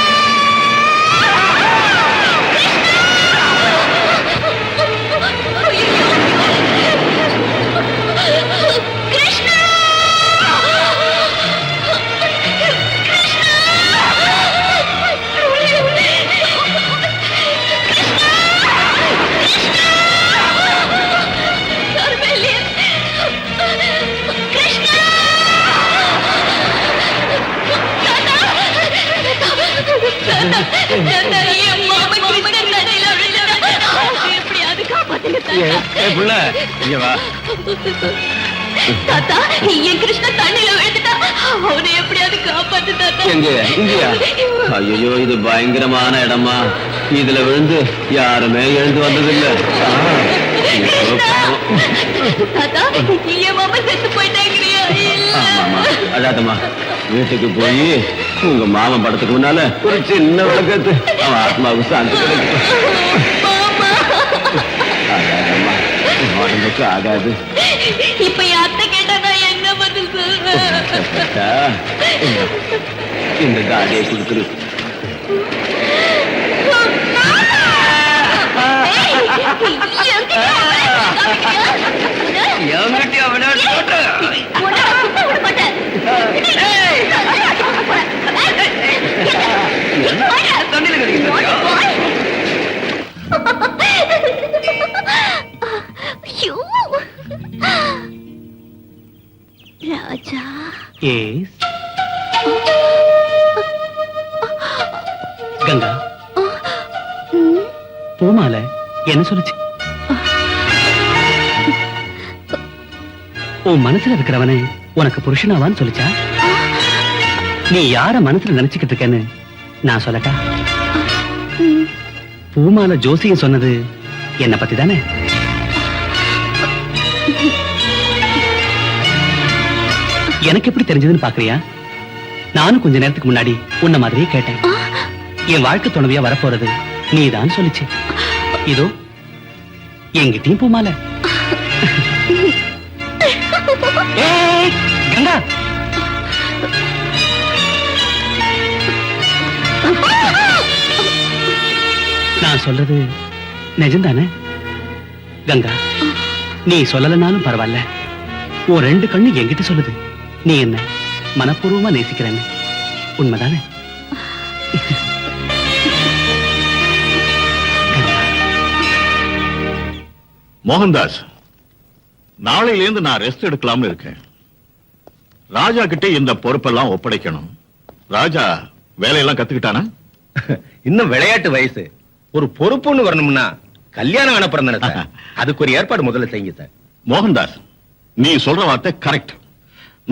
புள்ள இங்க வா தாத்தா என் கிருஷ்ணா தண்ணியில விழுந்துட்டா அவனை எப்படியாவது காப்பாத்து தாத்தா எங்க இங்கயா ஐயோ இது பயங்கரமான இடமா இதுல விழுந்து யாருமே எழுந்து வந்ததில்ல தாத்தா என் மாமா செத்து போயிட்டாங்கறியா ஆமாமா அதாதம்மா வீட்டுக்கு போய் உங்க மாமன் படத்துக்கு முன்னால ஒரு சின்ன விளக்கத்து அவன் ஆத்மாவுக்கு சாந்தி அதாதம்மா உடம்புக்கு ஆகாது இப்ப என் அத்தை கேட்டா நான் என்ன பதில் சொல்றேன் இந்த காடியை கொடுத்துரு ராஜா கங்கா பூமால என்ன சொல்லுச்சு உன் மனசுல இருக்கிறவனே உனக்கு புருஷனாவான்னு சொல்லிச்சா நீ யார மனசுல நினைச்சுக்கிட்டு இருக்கேன்னு நான் சொல்லட்டா பூமால ஜோசியம் சொன்னது என்ன பத்தி தானே எனக்கு எப்படி தெரிஞ்சதுன்னு பாக்குறியா நானும் கொஞ்ச நேரத்துக்கு முன்னாடி உன்ன மாதிரியே கேட்டேன் என் வாழ்க்கை துணைவியா வரப்போறது நீதான் சொல்லிச்சு இதோ எங்கிட்டயும் பூமால கங்கா நான் சொல்றது நிஜம்தானே கங்கா நீ சொல்லலனாலும் பரவாயில்ல உன் ரெண்டு கண்ணு என்கிட்ட சொல்லுது நீ என்ன மனப்பூர்வமா நேசிக்கிறேன்னு உண்மைதானே? மோகன்தாஸ், நாளையிலேருந்து நான் ரெஸ்ட் எடுக்கலாம்னு இருக்கேன். ராஜா கிட்ட இந்த பொறுப்பெல்லாம் ஒப்படைக்கணும். ராஜா வேலையெல்லாம் கத்துக்கிட்டானா? இன்னும் விளையாட்டு வயசு. ஒரு பொறுப்புன்னு வரணும்னா கல்யாணம் அனுப்புறேன் தானே சார். அதுக்கு ஒரு ஏற்பாடு முதல்ல செய்யுங்க சார். மோகன்தாஸ், நீ சொல்ற வார்த்தை கரெக்ட்.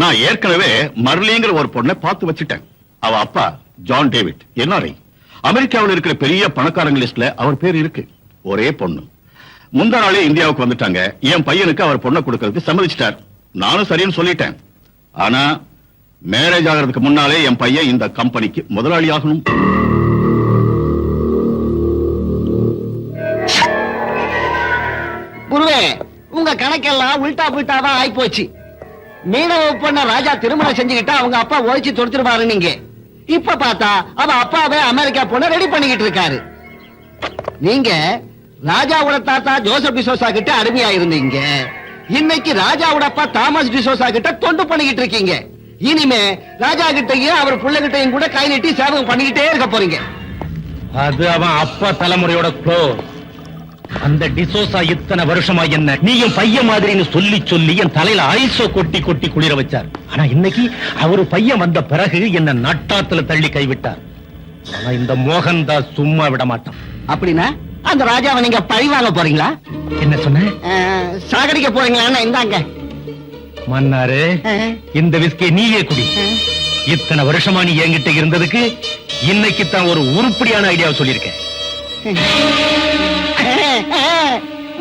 நான் ஏற்கனவே மர்லிங்கிற ஒரு பொண்ணை பார்த்து வச்சுட்டேன். அவ அப்பா ஜான் டேவிட் என்ஆர்ஐ. அமெரிக்காவில் இருக்கிற பெரிய பணக்காரங்க லிஸ்ட்ல அவர் பேர் இருக்கு. ஒரே பொண்ணு. முந்தா நாளே இந்தியாவுக்கு வந்துட்டாங்க. என் பையனுக்கு அவர் பொண்ணை கொடுக்கறதுக்கு சம்மதிச்சிட்டார். நானும் சரின்னு சொல்லிட்டேன். ஆனா மேரேஜ் ஆகிறதுக்கு முன்னாலே என் பையன் இந்த கம்பெனிக்கு முதலாளி ஆகணும். குருவே, உங்க கணக்கெல்லாம் உல்டா புல்டாவா ஆயி போச்சு. மீனவ பொண்ண ராஜா திருமணம் செஞ்சுக்கிட்டா அவங்க அப்பா ஒழிச்சு தொடுத்துருவாரு. நீங்க இப்ப பார்த்தா அவ அப்பாவே அமெரிக்கா பொண்ண ரெடி பண்ணிக்கிட்டு இருக்காரு. நீங்க ராஜாவோட தாத்தா ஜோசப் டிசோசா கிட்ட அடிமையா இருந்தீங்க. இன்னைக்கு ராஜாவோட அப்பா தாமஸ் டிசோசா கிட்ட தொண்டு பண்ணிக்கிட்டு இருக்கீங்க. இனிமே ராஜா கிட்டையும் அவர் பிள்ளைகிட்டையும் கூட கை நீட்டி சேவகம் பண்ணிக்கிட்டே இருக்க போறீங்க. அது அவன் அப்பா தலைமுறையோட க்ளோஸ். அந்த டிசோசா இத்தனை வருஷமா என்ன நீயும் பையன் மாதிரின்னு சொல்லி சொல்லி என் தலையில ஐசோ கொட்டி கொட்டி குளிர வச்சார். ஆனா இன்னைக்கு அவரு பையன் வந்த பிறகு என்ன நட்டாத்துல தள்ளி கைவிட்டார். ஆனா இந்த மோகன்தாஸ் சும்மா விட மாட்டான். அப்படின்னா அந்த ராஜாவை நீங்க பழி வாங்க போறீங்களா? என்ன சொன்ன? சாகடிக்க போறீங்களா? இந்தாங்க மன்னாரு, இந்த விஸ்கி நீயே குடி. இத்தனை வருஷமா நீ என்கிட்ட இருந்ததுக்கு இன்னைக்கு தான் ஒரு உருப்படியான ஐடியாவை சொல்லியிருக்கேன்.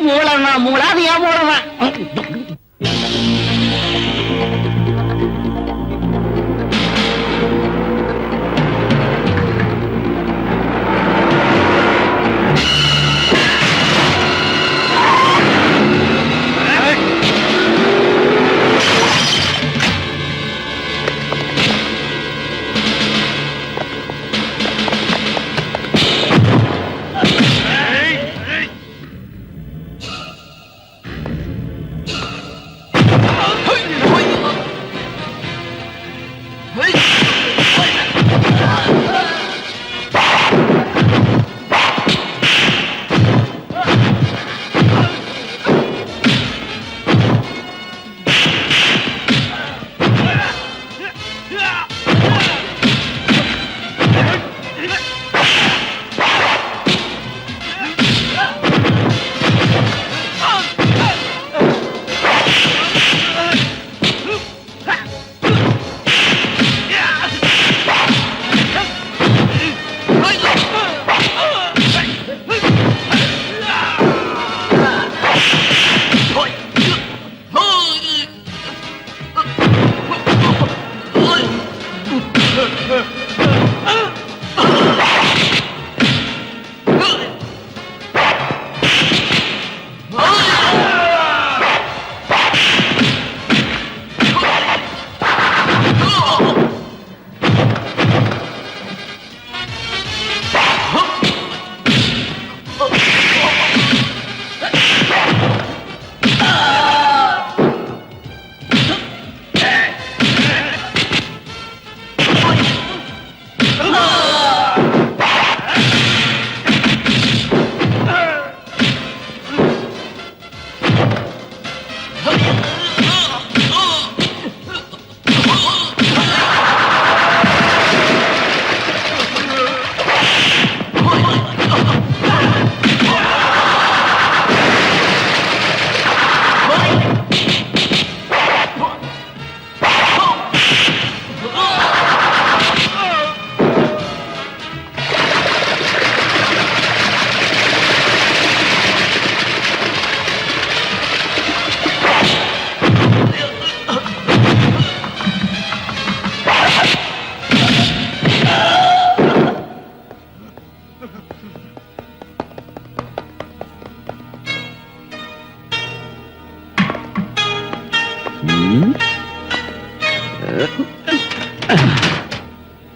மூலமா மூலாதியா மூலமா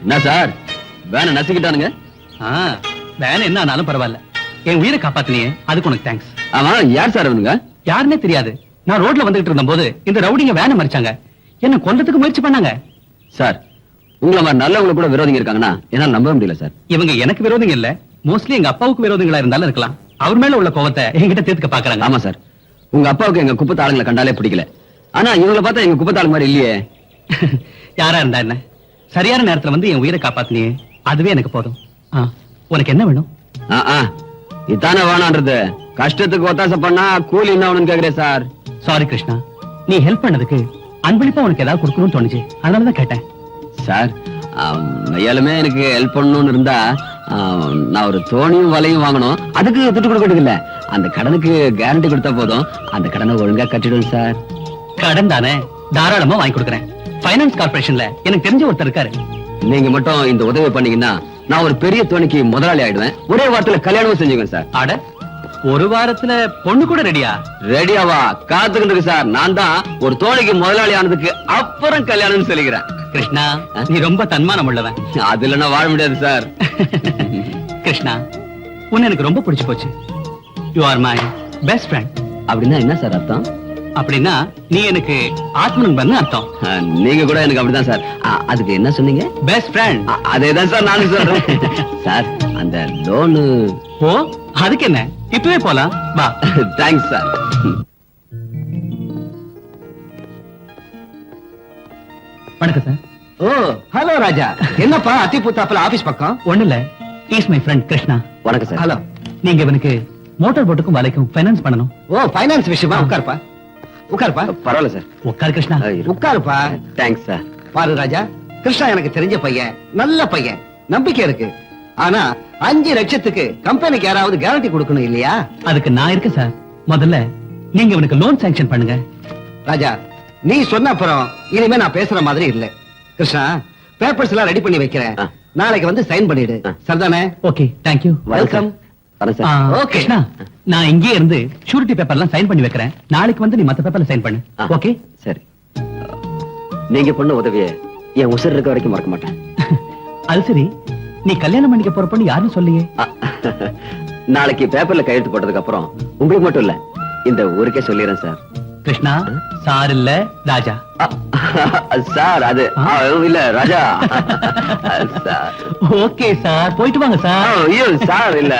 என்ன சார் வேனை நசுக்கிட்டானுங்க? வேன் என்ன ஆனாலும் பரவாயில்ல, என் உயிரை காப்பாத்தினியே அதுக்கு உனக்கு தேங்க்ஸ். ஆமா, யார் சார் அவனுங்க? யாருன்னே தெரியாது. நான் ரோட்ல வந்துட்டு இருந்த போது இந்த ரவுடிங்க வேனை மறிச்சாங்க. என்ன கொல்றதுக்கு முயற்சி பண்ணாங்க. சார், உங்களை மாதிரி நல்லவங்க கூட விரோதிங்க இருக்காங்கன்னா என்னால நம்ப முடியல சார். இவங்க எனக்கு விரோதிங்க இல்ல, மோஸ்ட்லி எங்க அப்பாவுக்கு விரோதிகளா இருந்தாலும் இருக்கலாம். அவர் மேல உள்ள கோவத்தை என்கிட்ட தீர்த்துக்க பாக்குறாங்க. ஆமா சார், உங்க அப்பாவுக்கு எங்க குப்பத்து ஆளுங்களை கண்டாலே பிடிக்கல. ஆனா இவங்களை பார்த்தா எங்க குப்பத்து ஆளு மாதிரி இல்லையே. யாரா இருந்தா என்ன, சரியான நேரத்துல வந்து என் உயிரை காப்பாத்தினியே, அதுவே எனக்கு போதும். உனக்கு என்ன வேணும்? இதானே வேணான்றது. கஷ்டத்துக்கு ஒத்தாசை பண்ணா கூலி என்ன வேணும்னு கேக்குறேன் சார். சாரி கிருஷ்ணா, நீ ஹெல்ப் பண்ணதுக்கு அன்பளிப்பா உனக்கு ஏதாவது கொடுக்கணும்னு தோணுச்சு, அதனாலதான் கேட்டேன். சார் மையாலுமே எனக்கு ஹெல்ப் பண்ணணும்னு இருந்தா நான் ஒரு தோணியும் வலையும் வாங்கணும். அதுக்கு துட்டு கொடுக்கறது இல்ல, அந்த கடனுக்கு கேரண்டி கொடுத்தா போதும். அந்த கடனை ஒழுங்கா கட்டிடுவேன் சார். கடன் தானே, தாராளமா வாங்கி கொடுக்குறேன். பைனான்ஸ் கார்பரேஷன்ல எனக்கு தெரிஞ்ச ஒருத்தர் இருக்காரு. நீங்க மட்டும் இந்த உதவி பண்ணீங்கன்னா நான் ஒரு பெரிய தோணிக்கு முதலாளி ஆயிடுவேன். ஒரே வாரத்துல கல்யாணமும் செஞ்சுவேன் சார். அட, ஒரு வாரத்துல பொண்ணு கூட ரெடியா? ரெடியாவா? காத்துக்கிட்டு இருக்கு சார். நான் தான் ஒரு தோணிக்கு முதலாளி ஆனதுக்கு அப்புறம் கல்யாணம்னு சொல்லிக்கிறேன். கிருஷ்ணா, நீ ரொம்ப தன்மானம் உள்ளவன். அது இல்லைன்னா வாழ முடியாது சார். கிருஷ்ணா, உன்னை எனக்கு ரொம்ப பிடிச்சு போச்சு. You are my best friend. அப்படின்னா என்ன சார் அர்த்தம்? அப்படின்னா நீ எனக்கு ஆத்ம நண்பன் அர்த்தம். நீங்க கூட எனக்கு அப்படிதான் சார். அதுக்கு என்ன சொன்னீங்க? Best friend. அதேதான் சார் நானும் சொல்றேன். சார் அந்த லோனு. ஓ, அதுக்கு என்ன, இப்பவே போலாம் வா. Thanks sir. வணக்கம் சார். ஓ ஹலோ ராஜா, என்னப்பா அத்தி புத்தாப்புல ஆபீஸ் பக்கம்? ஒண்ணு இல்ல, இஸ் மை ஃப்ரெண்ட் கிருஷ்ணா. வணக்கம் சார். ஹலோ. நீங்க இவனுக்கு மோட்டார் போட்டுக்கும் வலைக்கும் ஃபைனான்ஸ் பண்ணணும். ஓ ஃபைனான்ஸ் விஷயமா? உட்காருப்பா உட்காருப்பா. பரவாயில்ல சார். உட்காரு கிருஷ்ணா. உட்காருப்பா. Thanks sir. பாரு ராஜா, கிருஷ்ணா எனக்கு தெரிஞ்ச பையன், நல்ல பையன், நம்பிக்கை இருக்கு. ஆனா 5 லட்சத்துக்கு கம்பெனிக்கு யாராவது கேரண்டி கொடுக்கணும் இல்லையா? அதுக்கு நான் இருக்கேன் சார். முதல்ல நீங்க இவனுக்கு லோன் சாங்ஷன் பண்ணுங்க. ராஜா, நீ சொன்ன அப்புறம் இனிமே நான் பேசுற மாதிரி இல்ல. கிருஷ்ணா, பேப்பர்ஸ் எல்லாம் ரெடி பண்ணி வைக்கிறேன். நாளைக்கு வந்து சைன் பண்ணிடு. சரிதானே? Okay, thank you. Welcome. Okay Krishna, நான் இங்கே இருந்து ஷூரிட்டி பேப்பர்லாம் சைன் பண்ணி வைக்கிறேன். நாளைக்கு வந்து நீ மத்த பேப்பர்ல சைன் பண்ணு. ஓகே சரி. நீங்க பண்ண உதவியை என் உசுர் இருக்க வரைக்கும் மறக்க மாட்டேன். அது சரி, நீ கல்யாணம் பண்ணிக்க போற பொண்ணு யாருன்னு சொல்லியே? நாளைக்கு பேப்பர்ல கையெழுத்து போட்டதுக்கு அப்புறம் உங்களுக்கு மட்டும் இல்ல, இந்த ஊருக்கே சொல்லிடுறேன் சார். கிருஷ்ணா, சார் இல்ல ராஜா. சார் அது இல்ல ராஜா. ஓகே சார், போயிட்டு வாங்க சார். ஐயோ சார் இல்ல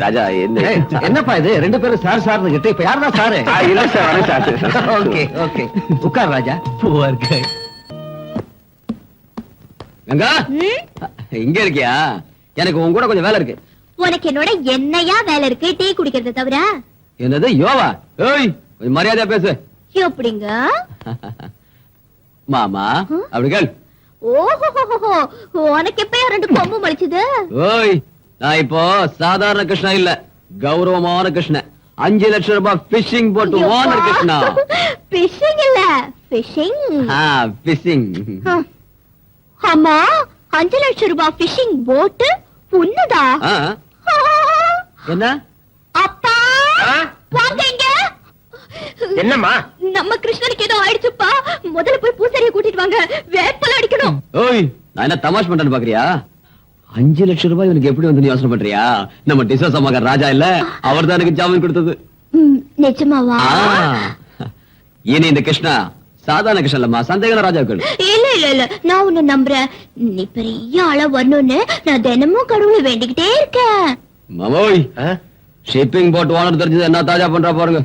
ராஜா. என்னப்பா இது, 2 பேரும் சார் சார்னு கிட்ட இப்ப யாரா சாரு? இல்ல சார். ஓகே ஓகே, உட்கார் ராஜா. புவர் கை. கங்கா, இங்க இருக்கியா? எனக்கு உன் கூட கொஞ்சம் வேலை இருக்கு. உனக்கு என்னோட என்னையா வேலை இருக்கு? டீ குடிக்கிறத தவிர. என்னது யோவா? ஏய், கொஞ்சம் மரியாதையா பேசு. எப்படிங்க மாமா? அப்படி கேள். ஓஹோ, உனக்கு எப்ப 2 கொம்பு மலிச்சது? ஓய், நான் இப்போ சாதாரண கிருஷ்ணா இல்ல, கௌரவமான கிருஷ்ண. 5 லட்சம் ரூபாய் பிஷிங் போட்டு ஓனர் கிருஷ்ணா. பிஷிங் இல்ல, பிஷிங். பிஷிங். அம்மா, 5 லட்சம் ரூபாய் பிஷிங் போட்டு உன்னதா? என்ன அப்பா, வாங்க இங்க. என்னம்மா? நம்ம கிருஷ்ணனுக்கு ஏதோ ஆயிடுச்சுப்பா. முதல்ல போய் பூசாரியை கூட்டிட்டு வாங்க, வேப்பல அடிக்கணும். ஓய், நான் என்ன தமாஷ் பண்றேன்னு பாக்குறியா? 5 லட்சம் ரூபாய் எனக்கு எப்படி வந்து யோசனை பண்றியா? நம்ம டிசோசா மகன் ராஜா இல்ல, அவர் தான் எனக்கு ஜாமீன் கொடுத்தது. நிஜமாவா? இனி இந்த கிருஷ்ணா சாதாரண கிருஷ்ணன் இல்லம்மா, சந்தேகம் ராஜாக்கள். இல்ல இல்ல இல்ல, நான் உன்னை நம்புறேன். நீ பெரிய ஆளா வரணும்னு நான் தினமும் கடவுளை வேண்டிக்கிட்டே இருக்கேன். மாமோய், ஷிப்பிங் போட் ஓனர் தெரிஞ்சது என்ன தாஜா பண்றா பாருங்க.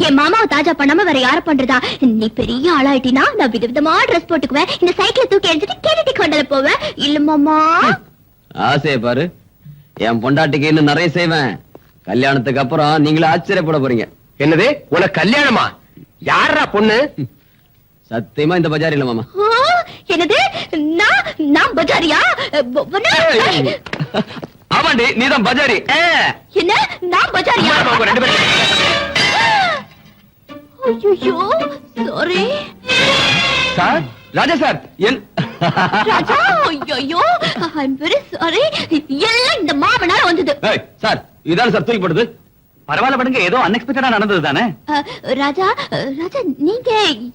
என் மாமாவை தாஜா பண்ணாம வேற யார பண்றதா? நீ பெரிய ஆளாயிட்டினா நான் விதவிதமா ட்ரெஸ் போட்டுக்குவேன். இந்த சைக்கிளை தூக்கி எரிஞ்சிட்டு கேரட்டி கொண்டால போவேன். இல்ல மாமா? ஆசைய பாரு, என் பொண்டாட்டிக்கு இன்னும் நிறைய செய்வேன். கல்யாணத்துக்கு அப்புறம் நீங்களே ஆச்சரியப்பட போறீங்க. என்னது, உனக்கு கல்யாணமா? யாரா பொண்ணு? சத்தியமா இந்த பஜார் இல்ல மாமா. என்னது, நான் பஜாரியா? ஆமாண்டி, நீதான் பஜாரி. என்ன, நான் பஜாரியா? ஐயோ சாரி சார். ராஜா சார், ராஜா. ஐயோ, ஐ அம் வெரி சாரி. எல்லாம் இந்த மாமனால வந்தது. சார், இதான் சார் தூக்கி போடுது. பரவாயில்ல படுங்க, ஏதோ அன்எக்ஸ்பெக்டடா நடந்தது தானே. ராஜா, ராஜா நீங்க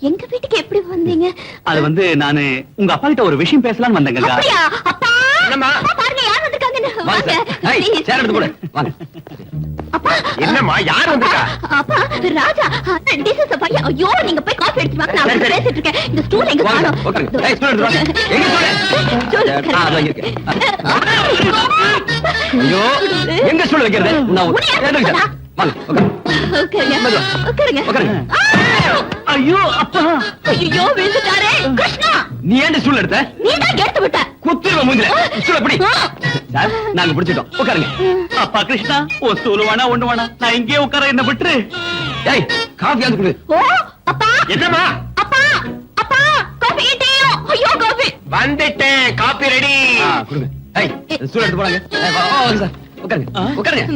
எங்க வீட்டுக்கு எப்படி வந்தீங்க? அது வந்து நானு உங்க அப்பா கிட்ட ஒரு விஷயம் பேசலாம்னு வந்தேங்க. அப்படியா? அப்பா, என்னம்மா? பாருங்க யார் வந்திருக்காங்கன்னு. வாங்க சார். வாங்க. சேர் எடுத்து போடு. வாங்க. அப்பா என்னம்மா யார் வந்திருக்கா? அப்பா ராஜா டிசஸ் பையன். ஐயோ நீங்க போய் காஃபி எடுத்து வாங்க. நான் வந்து பேசிட்டு இருக்கேன். இந்த ஸ்டூல் எங்க வாங்க, காணோம்? உட்காருங்க. ஏய், ஸ்டூல் எடுத்து வாங்க. எங்க ஸ்டூல்? ஸ்டூல் அதோ இருக்கு. ஐயோ எங்க ஸ்டூல் வைக்கிறது? நான் எடுத்துக்கிறேன். வாங்க உட்காருங்க. மெதுவா. உட்காருங்க. உட்காருங்க. ஐயோ அப்பா ஐயோ விழுந்துட்டாரே. கிருஷ்ணா நீ ஏன் ஸ்டூல் எடுத்த? நீ தான் எடுத்து விட்ட. குத்துருவ மூஞ்சில. ஸ்டூல் எப்படி? சார் நாங்க பிடிச்சிட்டோம். உட்காருங்க. அப்பா கிருஷ்ணா ஒரு ஸ்டூல் வேணா ஒண்ணு வேணா நான் இங்கே உட்கார என்ன விட்டுரு. ஏய் காஃபி வந்து குடு. ஓ அப்பா என்னம்மா? அப்பா அப்பா காஃபி டீயோ. ஐயோ காஃபி வந்துட்டேன், காப்பி ரெடி. கொடுங்க. ஏய் ஸ்டூல் எடுத்து போறாங்க. வாங்க சார். உட்காருங்க. உட்காருங்க.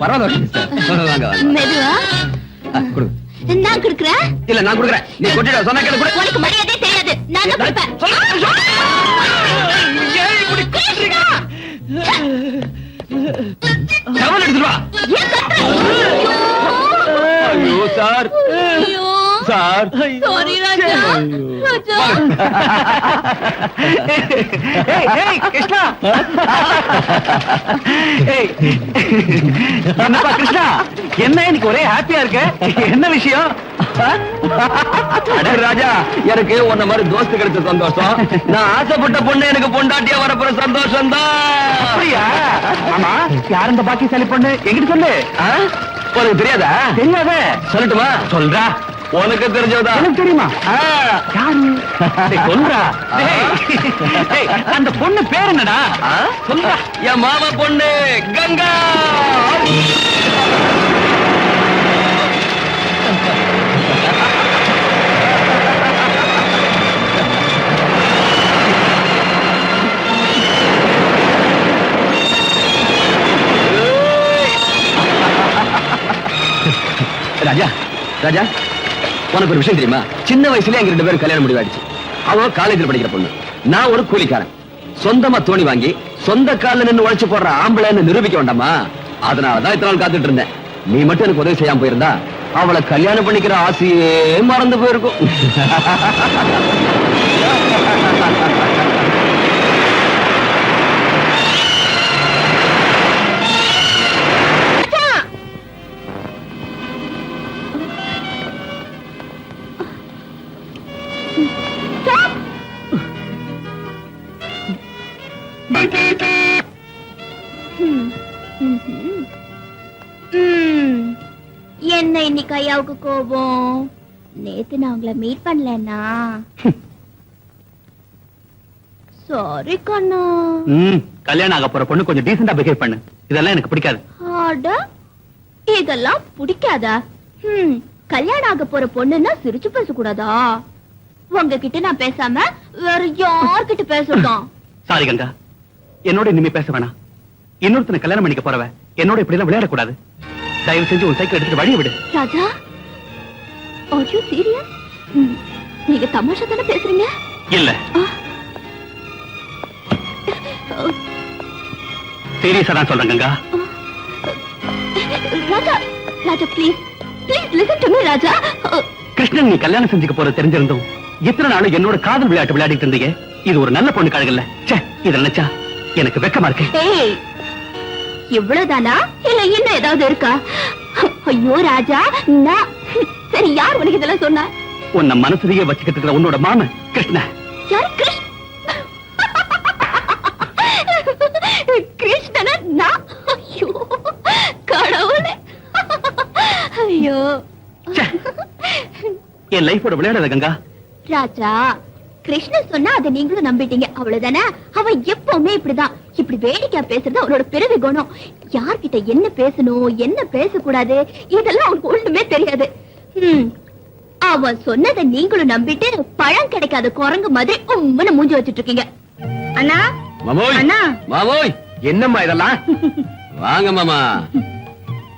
பரவாயில்ல சார். வாங்க வாங்க. மெதுவா கொடுங்க. நான் கொடுக்குறேன். இல்ல நான் கொடுக்குறேன். நீ கொட்டிட சொன்னா கேளு கொடு. உனக்கு மரியாதை தெரியாது. நான் தான் கொடுப்பேன். கிருஷ்ணா! டவல் எடுத்துட்டு வா. ஏன் கத்துற? ஐயோ சார். ஐயோ சார். சாரி ராஜா. ராஜா ஏய் கிருஷ்ணா என்னப்பா கிருஷ்ணா என்ன இன்னைக்கு ஒரே ஹாப்பியா இருக்க? என்ன விஷயம்? அட ராஜா எனக்கு உன்ன மாதிரி தோஸ்து கிடைச்ச சந்தோஷம். நான் ஆசைப்பட்ட பொண்ணு எனக்கு பொண்டாட்டியா வரப்போற சந்தோஷம் தான். அப்படியா? ஆமா யார் இந்த பாக்கியசாலி பொண்ணு எங்கிட்ட சொல்லு. உனக்கு தெரியாதா? தெரியாத. சொல்லட்டுமா? சொல்றா. உனக்கு தெரிஞ்சதா? எனக்கு தெரியுமா? யாரு? டேய், சொல்றா. டேய், அந்த பொண்ணு பேர் என்னடா? சொல்றா. என் மாமா பொண்ணு கங்கா. ராஜா ராஜா உனக்கு ஒரு விஷயம் தெரியுமா? சின்ன வயசுல எங்க 2 பேரும் கல்யாணம் முடிவாயிடுச்சு. அவ காலேஜில் படிக்கிற பொண்ணு, நான் ஒரு கூலிக்காரன். சொந்தமா தோணி வாங்கி சொந்த காலில் நின்று உழைச்சு போடுற ஆம்பளைன்னு நிரூபிக்க வேண்டாமா? அதனாலதான் இத்தனை நாள் காத்துட்டு இருந்தேன். நீ மட்டும் எனக்கு உதவி செய்யாம போயிருந்தா அவளை கல்யாணம் பண்ணிக்கிற ஆசையே மறந்து போயிருக்கும். என்ன இன்னைக்கு ஐயாவுக்கு கோபம்? நேத்து நான் உங்களை மீட் பண்ணலன்னா சாரி கண்ணா. கல்யாணம் ஆக போற பொண்ணு கொஞ்சம் டீசெண்டா பிஹேவ் பண்ணு. இதெல்லாம் எனக்கு பிடிக்காது. அட இதெல்லாம் பிடிக்காதா? கல்யாணம் ஆக போற பொண்ணுன்னா சிரிச்சு பேசக்கூடாதா? உங்ககிட்ட நான் பேசாம வேற யார்கிட்ட பேசட்டும்? சாரி கங்கா, என்னோட இனிமே பேச வேணாம். இன்னொருத்தனை கல்யாணம் பண்ணிக்க போறவ என்னோட இப்படி எல்லாம் விளையாடக்கூடாது. தயவு செஞ்சு உன் சைக்கிள் எடுத்துட்டு வழிய விடு. ராஜா, are you serious? நீங்க தமாஷா தானே பேசுறீங்க? இல்ல சீரியஸா தான் சொல்றேன் Ganga. Raja, Raja please please listen to me Raja. Krishnan நீ கல்யாணம் செஞ்சுக்க போற தெரிஞ்சிருந்தோம் எத்தனை நாள் என்னோட காதல் விளையாட்டு விளையாடிட்டு இருந்தீங்க. இது ஒரு நல்ல பொண்ணு கழகல்ல. ச்சே, இத நினைச்சா எனக்கு வெக்கமா இருக்கு. ஏய், இவ்வளவுதானா இல்ல இன்னும் ஏதாவது இருக்கா? ஐயோ ராஜா, நான் சரி யார் உனக்கு இதெல்லாம் சொன்னா? உன்னை மனசுலயே வச்சுக்கிட்டு இருக்கிற உன்னோட மாமன் கிருஷ்ண. யார் கிருஷ்ண? கிருஷ்ணனா நான்? ஐயோ கடவுளே. ஐயோ என் லைஃபோட விளையாடாத கங்கா. ராஜா, கிருஷ்ண சொன்னா அதை நீங்களும் நம்பிட்டீங்க அவ்வளவுதானே? அவன் எப்பவுமே இப்படிதான். இப்படி வேடிக்கையா பேசுறது அவனோட பிறவி குணம். யார்கிட்ட என்ன பேசணும் என்ன பேசக்கூடாது இதெல்லாம் அவனுக்கு ஒண்ணுமே தெரியாது. அவன் சொன்னதை நீங்களும் நம்பிட்டு பழம் கிடைக்காத குரங்கு மாதிரி உம்மன மூஞ்சி வச்சிட்டு இருக்கீங்க. அண்ணா மாமோய், அண்ணா. மாமோய், என்னம்மா இதெல்லாம்? வாங்க மாமா,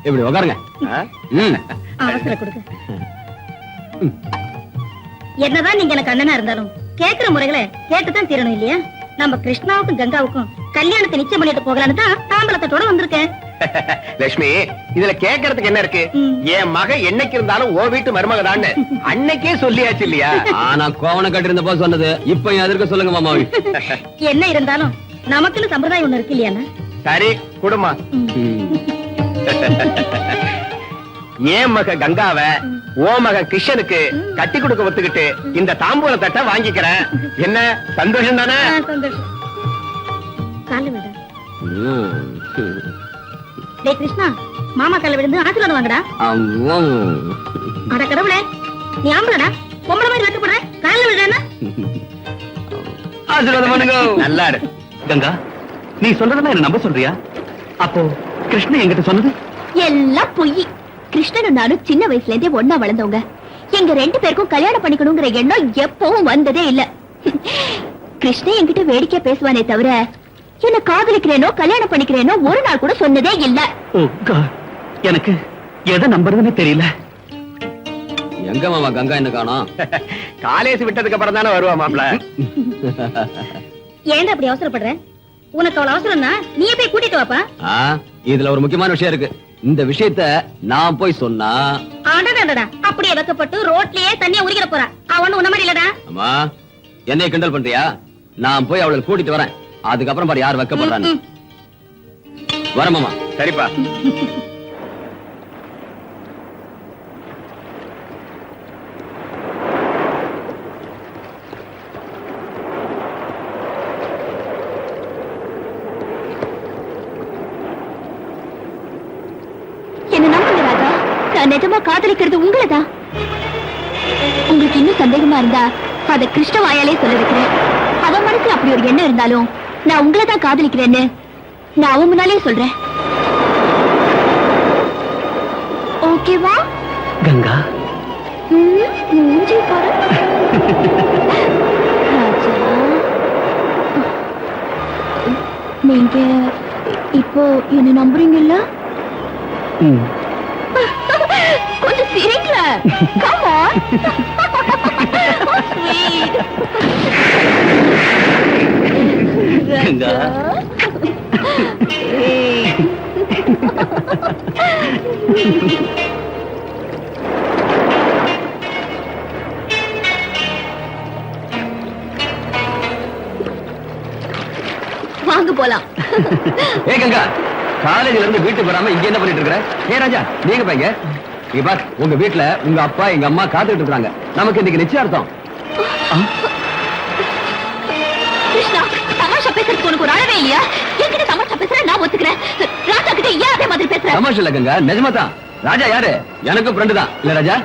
இப்படி உட்காருங்க. அவசர கொடுக்க. என்னதான் நீங்க எனக்கு அண்ணனா இருந்தாலும் கேக்குற முறைகளை கேட்டுதான் தீரணும் இல்லையா? நம்ம கிருஷ்ணாவுக்கும் கங்காவுக்கும் கல்யாணத்தை நிச்சயம் பண்ணிட்டு போகலான்னு தான் தாம்பலத்தோட வந்திருக்கேன். லட்சுமி, இதுல கேட்கறதுக்கு என்ன இருக்கு? என் மக என்னைக்கு இருந்தாலும் ஓ வீட்டு மருமகதான்னு அன்னைக்கே சொல்லியாச்சு இல்லையா? ஆனா கோவணம் கட்டிருந்த போது சொன்னது இப்ப எதற்கு சொல்லுங்க மாமாவி. என்ன இருந்தாலும் நமக்குன்னு சம்பிரதாயம் ஒண்ணு இருக்கு இல்லையா? சரி குடுமா. ஏன் மக கங்காவ ஓ மக கிருஷ்ணனுக்கு கட்டி கொடுக்க ஒத்துக்கிட்டு இந்த தாம்பூல தட்டை வாங்கிக்கிறேன். என்ன சந்தோஷம் தானே? சந்தோஷம். கால விட டேய் கிருஷ்ணா, மாமா கால விழுந்து ஆசீர்வாதம் வாங்கடா. அட கடவுளே, நீ ஆம்பளடா, பொம்பளை மாதிரி வெட்டப்படுற, கால விடுறேன்னா ஆசீர்வாதம் பண்ணுங்க. நல்லா இரு. கங்கா, நீ சொல்றதெல்லாம் என்ன நம்ப சொல்றியா? அப்போ கிருஷ்ணன் என்கிட்ட சொன்னது எல்லாம் பொய். கிருஷ்ணனும் நானும் சின்ன வயசுல இருந்தே ஒன்னா வளர்ந்தவங்க. எங்க 2 பேருக்கும் கல்யாணம் பண்ணிக்கணுங்கிற எண்ணம் எப்பவும் வந்ததே இல்ல. கிருஷ்ணன் என்கிட்ட வேடிக்கை பேசுவானே தவிர என்ன காதலிக்கிறேனோ கல்யாணம் பண்ணிக்கிறேனோ ஒரு நாள் கூட சொன்னதே இல்ல. ஓ காட், எனக்கு எதை நம்புறதுன்னு தெரியல. எங்க மாமா கங்கா என்ன காணோம்? காலேஜ் விட்டதுக்கு அப்புறம் தானே வருவா மாப்ள. ஏன்டா அப்படி அவசரப்படுற? உனக்கு அவ்வளவு அவசரம்னா நீயே போய் கூட்டிட்டு வாப்பா. இதுல ஒரு முக்கியமான விஷயம் இருக்கு. இந்த விஷயத்த நான் போய் சொன்னா அடடடடா, அப்படியே வைக்கப்பட்டு ரோட்லயே தண்ணிய உரிக்கிற போறா. அவன் உன்ன மாதிரி இல்லடா. அம்மா, என்னைய கிண்டல் பண்றியா? நான் போய் அவளை கூட்டிட்டு வரேன். அதுக்கப்புறம் பாரு யார் வைக்கப்படுறான்னு. வரேன் மாமா. சரிப்பா. என்ன நம்புங்க ராஜா, நான் நிஜமா காதலிக்கிறது உங்களதான். உங்களுக்கு இன்னும் சந்தேகமா இருந்தா அத கிருஷ்ண வாயாலே சொல்ல வைக்கிறேன். அவன் மனசுல அப்படி ஒரு எண்ணம் இருந்தாலும் நான் உங்களை தான் காதலிக்கிறேன்னு நான் அவன் முன்னாலே சொல்றேன். ஓகேவா கங்கா? மூஞ்சி பாரு. ராஜா, நீங்க இப்போ என்ன நம்புறீங்கல்ல? கொஞ்சம் சிரிக்கல. Come on. Sweet. கங்கா. வாங்க போலாம். ஏ கங்கா, காலேஜ்ல இருந்து வீட்டுக்கு வராம இங்க என்ன பண்ணிட்டு இருக்கற? ஏ ராஜா, நீங்க பையங்க இங்க பார், உங்க வீட்ல உங்க அப்பா எங்க அம்மா காத்துட்டு இருக்காங்க. நமக்கு இன்னைக்கு நிச்சயார்த்தம். கிருஷ்ணா, தமாஷா பேசுறதுக்கு உனக்கு ஒரு அளவே இல்லையா? என்கிட்ட தமாஷா பேசுற நான் ஒத்துக்கிறேன். ராஜா கிட்ட ஏன் அதே மாதிரி பேசுற? தமாஷ் இல்ல கங்கா, நிஜமா தான். ராஜா யாரு? எனக்கு ஃப்ரெண்டு தான். இல்ல Raja?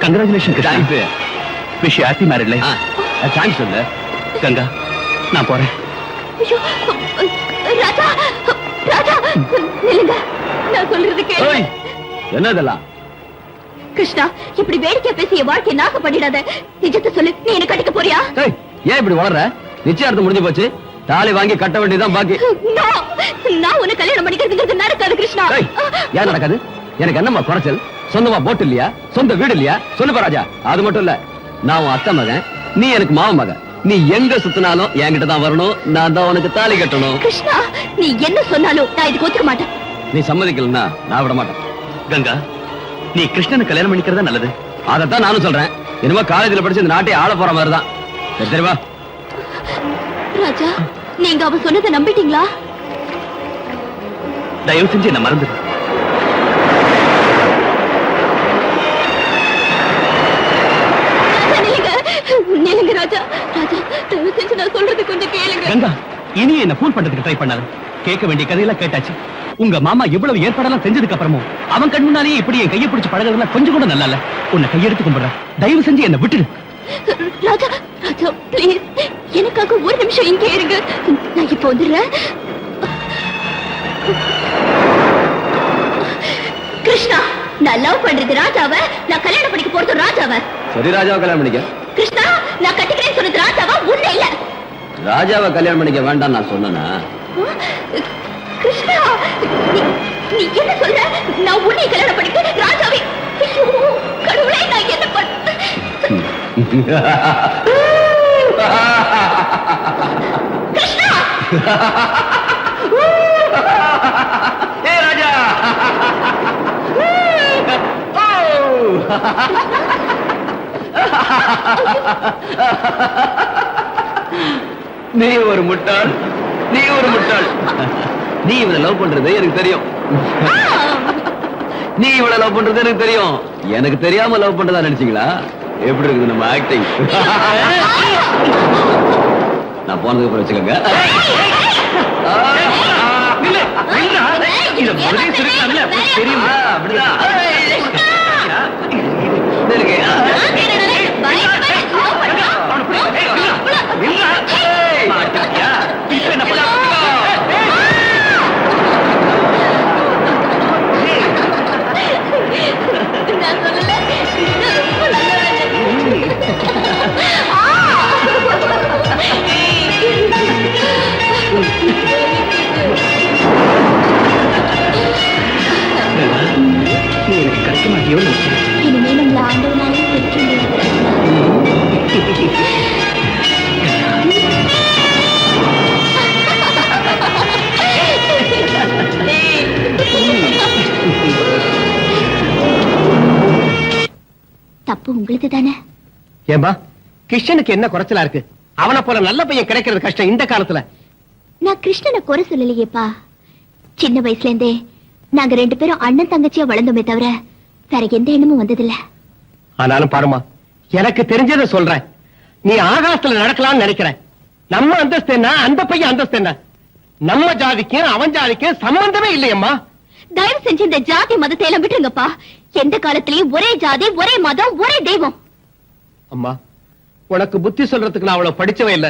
Congratulation. Thanks. Wish happy married life. Thanks சொல்லு. கங்கா, நான் போறேன். ஐயோ, ராஜா, ராஜா, நில்லுங்க. நான் சொல்றது கேளு. ஏய், என்ன இதெல்லாம்? கிருஷ்ணா, இப்படி வேடிக்கை பேசி என் வாழ்க்கையை நாசம் பண்ணிடாத. நிஜத்தை சொல்லு, நீ என்ன கட்டிக்க போறியா? ஏய், ஏன் இப்படி வளர்ற? நிச்சயார்த்தம் முடிஞ்சு போச்சு. தாலி வாங்கி கட்ட வேண்டியதுதான் பாக்கி. No, நான் உன்னை கல்யாணம் பண்ணிக்கிறதுங்கிறது நடக்காது கிருஷ்ணா. ஏய், ஏன் நடக்காது? எனக்கு என்னம்மா குறைச்சல்? சொந்தமா போட்டு இல்லையா? சொந்த வீடு இல்லையா? சொல்லுப்பா ராஜா. அது மட்டும் இல்ல, நான் உன் அத்தை மகன், நீ எனக்கு மாமன் மகன். நீ எங்க சுத்தினாலும் என்கிட்ட தான் வரணும். நான் தான் உனக்கு தாலி கட்டணும். கிருஷ்ணா, நீ என்ன சொன்னாலும் நான் இதுக்கு ஒத்துக்க மாட்டேன். நீ சம்மதிக்கலன்னா நான் விட மாட்டேன். கங்கா, நீ கிருஷ்ணனை கல்யாணம் பண்ணிக்கிறதா நல்லது. அதைத்தான் நானும் சொல்றேன். என்னமோ காலேஜ்ல படிச்சு இந்த நாட்டை ஆள போற மாதிரி தான். சரி வா. ராஜா, நீங்க அவ சொன்னதை நம்பிட்டீங்களா? தயவு செஞ்சு என்ன மறந்துடு. நில்லுங்க ராஜா. ராஜா, தயவு செஞ்சு நான் சொல்றது கொஞ்சம் கேளுங்க. கங்கா, இனி என்ன ஃபோன் பண்றதுக்கு ட்ரை பண்ணாத. கேட்க வேண்டிய கதையெல்லாம் கேட்டாச்சு. உங்க மாமா எவ்வளவு ஏற்பாடெல்லாம் செஞ்சதுக்கு அப்புறமும் அவன் கண் முன்னாலேயே இப்படி என் கையை பிடிச்சு பழகிறதுல கொஞ்சம் கூட நல்லா இல்ல. உன்னை கையெடுத்து கும்பிடுறேன். தயவு செஞ்சு என்ன விட்டுடு. ராஜா, ராஜா, ப்ளீஸ் எனக்காக ஒரு நிமிஷம் இங்கே இருங்க. நான் இப்ப வந்துடுறேன். கிருஷ்ணா, நான் லவ் பண்றது ராஜாவை, நான் கல்யாணம் பண்ணிக்க போறது ராஜாவை. சரி, ராஜாவை கல்யாணம் பண்ணிக்க. கிருஷ்ணா, நான் கட்டிக்கிறேன்னு சொன்னது ராஜாவா உன்னை இல்ல. ராஜாவை கல்யாணம் பண்ணிக்க வேண்டாம் நான் சொன்னேனா? கிருஷ்ணா, நீ என்ன சொல்ற? நான் உன்னை கல்யாணம் பண்ணிக்க ராஜாவை. ஐயோ கடவுளே, நான் என்ன பண்ண? கிருஷ்ணா! ஏ ராஜா! நீ ஒரு முட்டாள், நீ ஒரு முட்டாள். நீ இவனை லவ் பண்றது எனக்கு தெரியும். நீ இவ்வளவு லவ் பண்றது எனக்கு தெரியும். எனக்கு தெரியாம லவ் பண்றதா நினைச்சீங்களா? எப்படி இருக்குது நம்ம ஆக்டிங்? நான் போனதுக்கு அப்புறம் வச்சுக்கோங்க. தெரியுமா? அப்படிதான் இனிமே நம்மள ஆண்டவனாலே பிடிக்க தப்பு உங்களுக்கு தானே? ஏம்பா கிருஷ்ணனுக்கு என்ன குறைச்சலா இருக்கு? அவனை போல நல்ல பையன் கிடைக்கிறது கஷ்டம் இந்த காலத்துல. நான் கிருஷ்ணனை குறை சொல்லலையேப்பா. சின்ன வயசுல இருந்தே நாங்க 2 பேரும் அண்ணன் தங்கச்சியா வளர்ந்தோமே தவிர வேற எந்த எண்ணமும் வந்ததில்ல. ஆனாலும் பாருமா, எனக்கு தெரிஞ்சதை சொல்றேன். நீ ஆகாசத்துல நடக்கலாம்னு நினைக்கிற. நம்ம அந்தஸ்து என்ன, அந்த பையன் அந்தஸ்து என்ன? நம்ம ஜாதிக்கும் அவன் ஜாதிக்கும் சம்பந்தமே இல்லையம்மா. தயவு செஞ்சு இந்த ஜாதி மதத்தை எல்லாம் விட்டுருங்கப்பா. எந்த காலத்திலயும் ஒரே ஜாதி, ஒரே மதம், ஒரே தெய்வம். அம்மா, உனக்கு புத்தி சொல்றதுக்கு நான் அவ்வளவு படிச்சவன் இல்ல.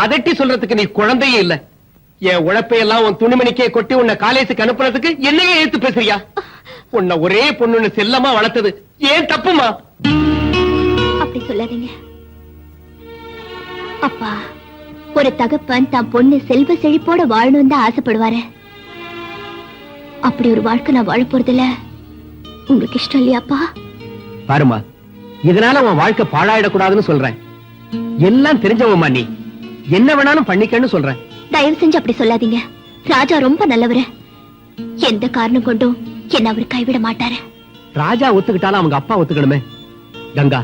அதட்டி சொல்றதுக்கு நீ குழந்தையே இல்ல. என் உழைப்பையெல்லாம் உன் துணிமணிக்கே கொட்டி உன்னை காலேஜுக்கு அனுப்புறதுக்கு என்னையே எடுத்து பேசுறியா? உன்னை ஒரே பொண்ணுன்னு செல்லமா வளர்த்தது ஏன் தப்புமா? அப்படி சொல்லாதீங்க அப்பா. ஒரு தகப்பன் தான் பொண்ணு செல்வ செழிப்போட வாழணும் தான் ஆசைப்படுவாரு. அப்படி ஒரு வாழ்க்கை நான் வாழ போறதில்ல. உங்களுக்கு இஷ்டம் இல்லையாப்பா? பாருமா, இதனால உன் வாழ்க்கை பாழாயிடக்கூடாதுன்னு சொல்றேன். எல்லாம் தெரிஞ்சவமா, நீ என்ன வேணாலும் பண்ணிக்கன்னு சொல்றேன். தயவு செஞ்சு அப்படி சொல்லாதீங்க. ராஜா ரொம்ப நல்லவரு. எந்த காரணம் கொண்டும் என்ன அவர் கைவிட மாட்டாரு. ராஜா ஒத்துக்கிட்டாலும் அவங்க அப்பா ஒத்துக்கணுமே. கங்கா,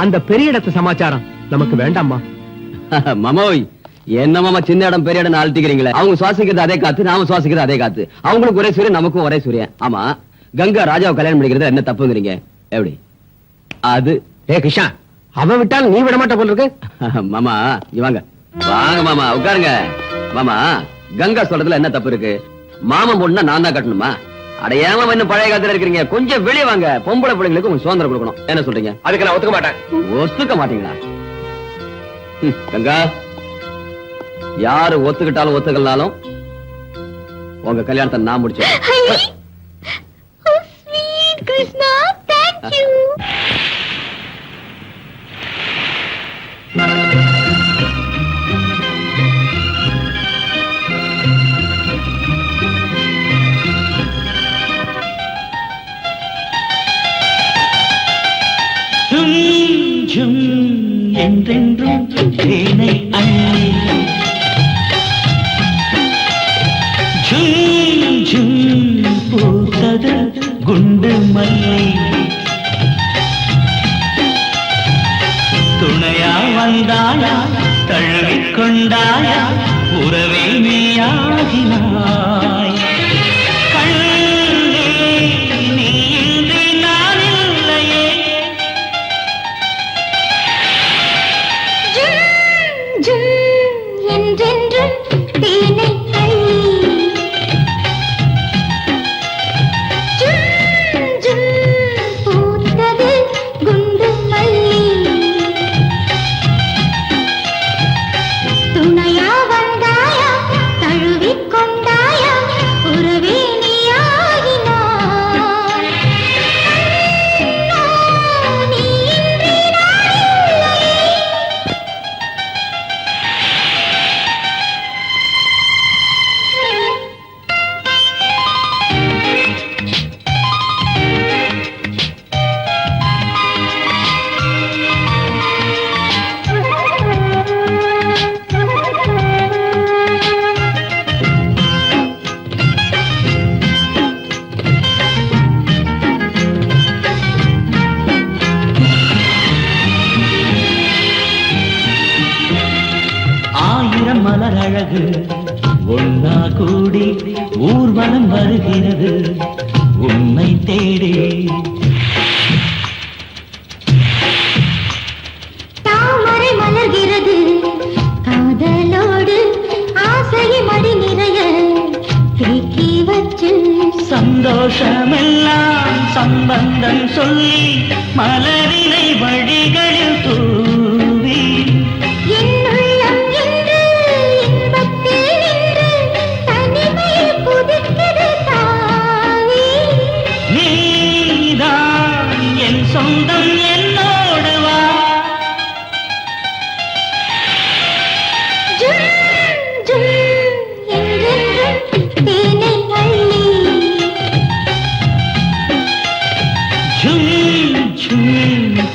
அந்த பெரிய இடத்து சமாச்சாரம் நமக்கு வேண்டாமா? மாமோய், என்ன மாமா சின்ன இடம் பெரிய இடம் ஆழ்த்திக்கிறீங்களே? அவங்க சுவாசிக்கிறது அதே காத்து, நாம சுவாசிக்கிறது அதே காத்து. அவங்களுக்கு ஒரே சூரியன், நமக்கும் ஒரே சூரியன். ஆமா, கங்கா ராஜாவை கல்யாணம் பண்ணிக்கிறது என்ன தப்புங்கிறீங்க? எப்படி அது? கிருஷ்ணா, அவன் விட்டாலும் நீ விட மாட்ட போல இருக்கு. மாமா வாங்க வாங்க மாமா, உட்காருங்க. மாமா, கங்கா சொல்றதுல என்ன தப்பு இருக்கு? மாமன் பொண்ணா நான் தான் கட்டணுமா? அடையாம இன்னும் பழைய காலத்துல இருக்கிறீங்க. கொஞ்சம் வெளியே வாங்க. பொம்பளை பிள்ளைங்களுக்கு கொஞ்சம் சுதந்திரம் கொடுக்கணும். என்ன சொல்றீங்க? அதுக்கு நான் ஒத்துக்க மாட்டேன். ஒத்துக்க மாட்டீங்களா? கங்கா, யாரு ஒத்துக்கிட்டாலும் ஒத்துக்கலனாலும் உங்க கல்யாணத்தை நான் முடிச்சேன். Krishna, thank you. என்றென்றும் தேனை அள்ளி ஜும் ஜும் பூத்தது குண்டு மல்லி. துணையா வந்தாயா, தழுவிக் கொண்டாயா, உறவே நீயாகினாய். கண்ணே, நீ இன்றி நான் இல்லையே. என்றென்றும் தேனை அள்ளி ஜும் ஜும் பூத்தது குண்டு மல்லி. துணையா வந்தாயா, தழுவிக் கொண்டாயா, கூடி ஊர்வலம் வருகிறது உன்னை தேடி. தாமரை மலர்கிறது காதலோடு ஆசையை மடி நிறைய தேக்கி வச்சு சந்தோஷமெல்லாம் சம்பந்தம் சொல்லி மலரினை வழிகளில் தூவி என்னுள்ளம் என்று இன்பத்தில் நின்று தனிமையில் புதிக்கிறது தாவி. நீதான் என் சொந்தம் என்னோடு வா. ஜும் ஜும் என்றென்றும் தேனை அள்ளி ஜும் ஜும்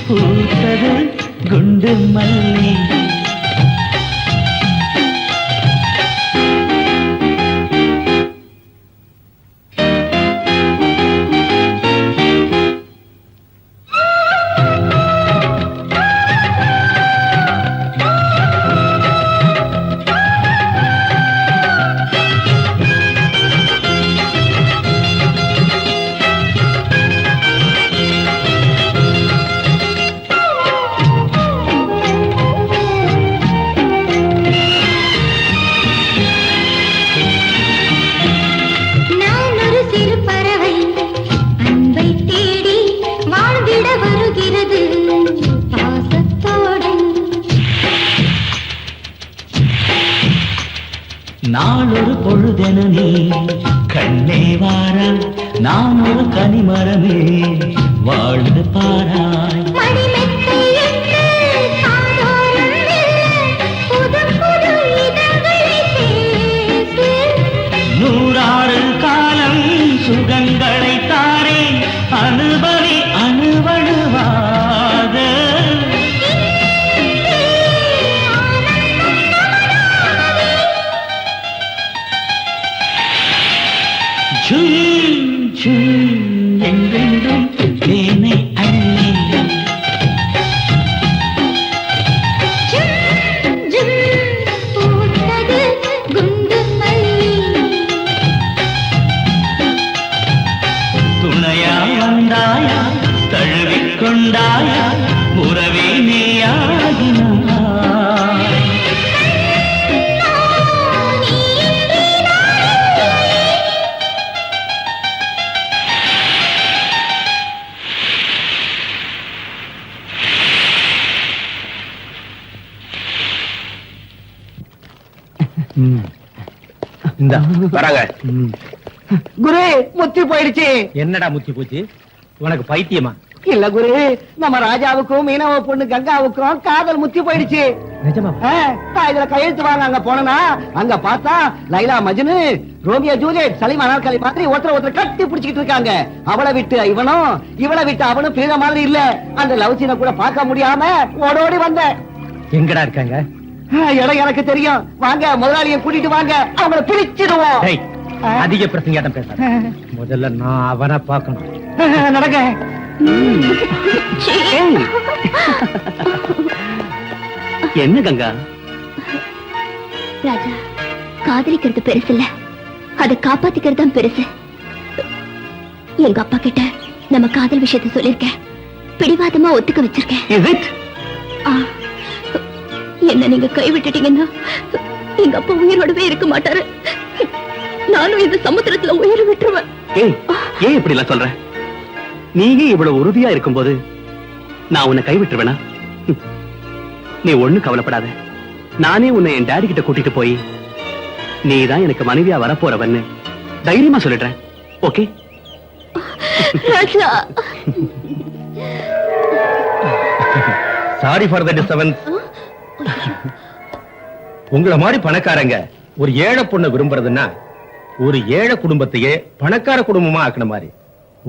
பூத்தது குண்டு மல்லி. நான் ஒரு சிறு பறவை அன்பை தேடி வாழ்ந்திட வருகிறது பாசத்தோடு. நாளொரு பொழுதென நீ கண்ணே வாரா நான் ஒரு கனிமரமே வாழ்ந்து பாராய். மணிமெத்தை என்று காதோரம் மெல்ல புது புது இதழ்களை பேசு. நூறாறு காலம் சுகங்களை தாரே அனுபவி அணுவணுவாக. ஜும் ஜும் என்றென்றும் தேனை அள்ளி. ஜும் ஜும் பூத்தது குண்டு மல்லி. துணையா வந்தாயா தழுவிக் கொண்டாயா உறவே நீயாகினாய். இந்த வராங்க. குரு முத்தி போயிடுச்சு. என்னடா முத்தி போச்சு? உனக்கு பைத்தியமா? இல்ல குரு, நம்ம ராஜாவுக்கும் மீனவ பொண்ணு கங்காவுக்கும் காதல் முத்தி போயிடுச்சு. நிஜமா? நான் இதுல கையெழுத்து வாங்க அங்க போனா அங்க பார்த்தா லைலா மஜ்னு ரோமியோ ஜூலியட் சலீமா நாற்காலி மாதிரி ஒருத்தர் கட்டி பிடிச்சிட்டு இருக்காங்க. அவளை விட்டு இவனும் இவளை விட்டு அவனும் பிரிந்த மாதிரி இல்ல. அந்த லவ் சீனை கூட பார்க்க முடியாம ஓடோடி வந்தேன். எங்கடா இருக்காங்க? இடம் எனக்கு தெரியும். வாங்க முதலாளியை கூட்டிட்டு வாங்க, அவங்கள பிரிச்சிடுவோம். டேய், அதிக பிரசங்காட்டம் பேசாத. முதல்ல நான் அவனை பார்க்கணும். நடக்க. என்ன கங்கா? ராஜா, காதலிக்கிறது பெருசு இல்ல, அதை காப்பாத்திக்கிறது தான் பெருசு. எங்க அப்பா கிட்ட நம்ம காதல் விஷயத்தை சொல்லிருக்கேன். பிடிவாதமா ஒத்துக்க வச்சிருக்கேன். Is it? என்ன நீங்க கைவிட்டுட்டீங்கன்னா எங்க அப்பா உயிரோடவே இருக்க மாட்டாரு. நானும் இந்த சமுத்திரத்துல உயிர் விட்டுருவேன். ஏன் இப்படி எல்லாம் சொல்ற? நீயே இவ்வளவு உறுதியா இருக்கும்போது நான் உன்னை கைவிட்டுருவேனா? நீ ஒண்ணு கவலைப்படாத. நானே உன்னை என் டாடி கிட்ட கூட்டிட்டு போய் நீதான் எனக்கு மனைவியா வரப்போறவன்னு தைரியமா சொல்லிடுறேன். Okay? Raja, sorry for the disturbance. உங்களை மாதிரி பணக்காரங்க ஒரு ஏழை பொண்ணை விரும்புறதுன்னா ஒரு ஏழை குடும்பத்தையே பணக்கார குடும்பமா ஆக்கின மாதிரி.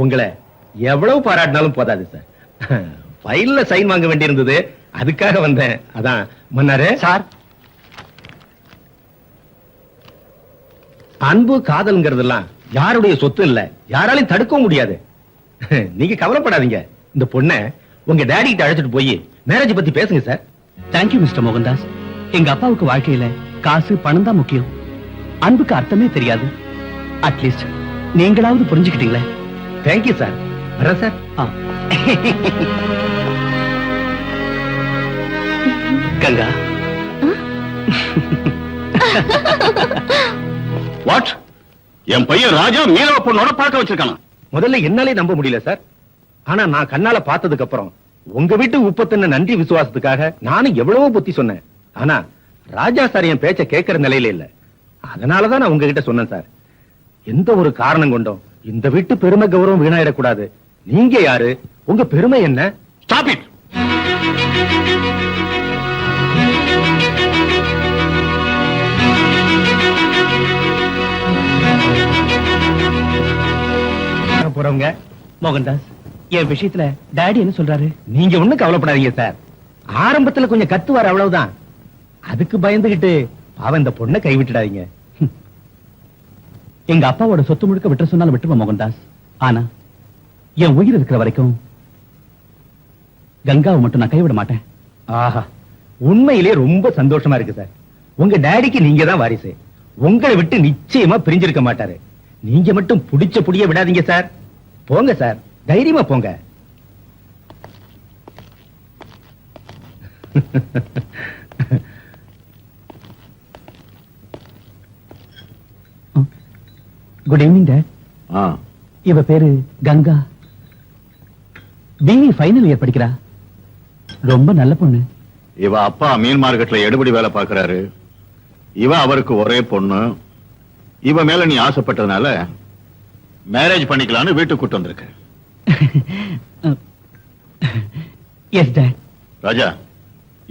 உங்களை எவ்வளவு பாராட்டினாலும் போதாது சார். ஃபைல்ல சைன் வாங்க வேண்டியிருந்தது, அதுக்காக வந்தேன். அதான் மன்னாரே. சார், அன்பு காதல்ங்கிறதெல்லாம் யாருடைய சொத்து இல்ல, யாராலையும் தடுக்கவும் முடியாது. நீங்க கவலைப்படாதீங்க. இந்த பொண்ணை உங்க டாடி கிட்ட அழைச்சிட்டு போய் மேரேஜ் பத்தி பேசுங்க சார். Thank you mister Mohandas. எங்க அப்பாவுக்கு வாழ்க்கையில காசு பணம் தான் முக்கியம். அன்புக்கு அர்த்தமே தெரியாது. அட்லீஸ்ட் நீங்களாவது புரிஞ்சுக்கிட்டீங்களே. Thank you sir. வரேன் சார். கங்கா, வாட்? என் பையன் ராஜா மீனவ பொண்ணோட பார்க்க வச்சிருக்கானா? முதல்ல என்னாலே நம்ப முடியல சார். ஆனா நான் கண்ணால பார்த்ததுக்கு அப்புறம் உங்க வீட்டு உப்பத்தின நன்றி விசுவாசத்துக்காக நானும் எவ்வளவோ புத்தி சொன்னேன். ஆனா ராஜா சார் என் பேச்ச கேட்கிற நிலையில இல்ல. அதனாலதான் நான் உங்ககிட்ட சொன்னேன் சார். எந்த ஒரு காரணம் கொண்டும் இந்த வீட்டு பெருமை கௌரவம் வீணாயிடக்கூடாது. நீங்க யாரு? உங்க பெருமை என்ன? Stop it. போறவங்க மோகன்தாஸ், என் விஷயத்துல டாடி என்ன சொல்றாரு? நீங்க ஒண்ணும் கவலைப்படாதீங்க சார். ஆரம்பத்துல கொஞ்சம் கத்துவார், அவ்வளவுதான். அதுக்கு பயந்துகிட்டு அவன் இந்த பொண்ணை கைவிட்டுடாதீங்க. எங்க அப்பாவோட சொத்து முழுக்க விட்டு சொன்னாலும் விட்டுருவோம் மோகன்தாஸ். ஆனா என் உயிர் இருக்கிற வரைக்கும் கங்காவை மட்டும் நான் கைவிட மாட்டேன். ஆஹா, உண்மையிலே ரொம்ப சந்தோஷமா இருக்கு சார். உங்க டாடிக்கு நீங்க தான் வாரிசு. உங்களை விட்டு நிச்சயமா பிரிஞ்சிருக்க மாட்டாரு. நீங்க மட்டும் புடிச்ச புடிய விடாதீங்க சார். போங்க சார், தைரியமா போங்க. Good evening dot. இவ பேரு கங்கா. பிஇ ஃபைனல் இயர் படிக்கிறா. ரொம்ப நல்ல பொண்ணு. இவ அப்பா மீன் மார்க்கெட்ல எடுபடி வேலை பாக்குறாரு. இவ அவருக்கு ஒரே பொண்ணு. இவ மேல நீ ஆசைப்பட்டதுனால மேரேஜ் பண்ணிக்கலாம்னு வீட்டுக்கு கூட்டு வந்திருக்க. S dot. ராஜா,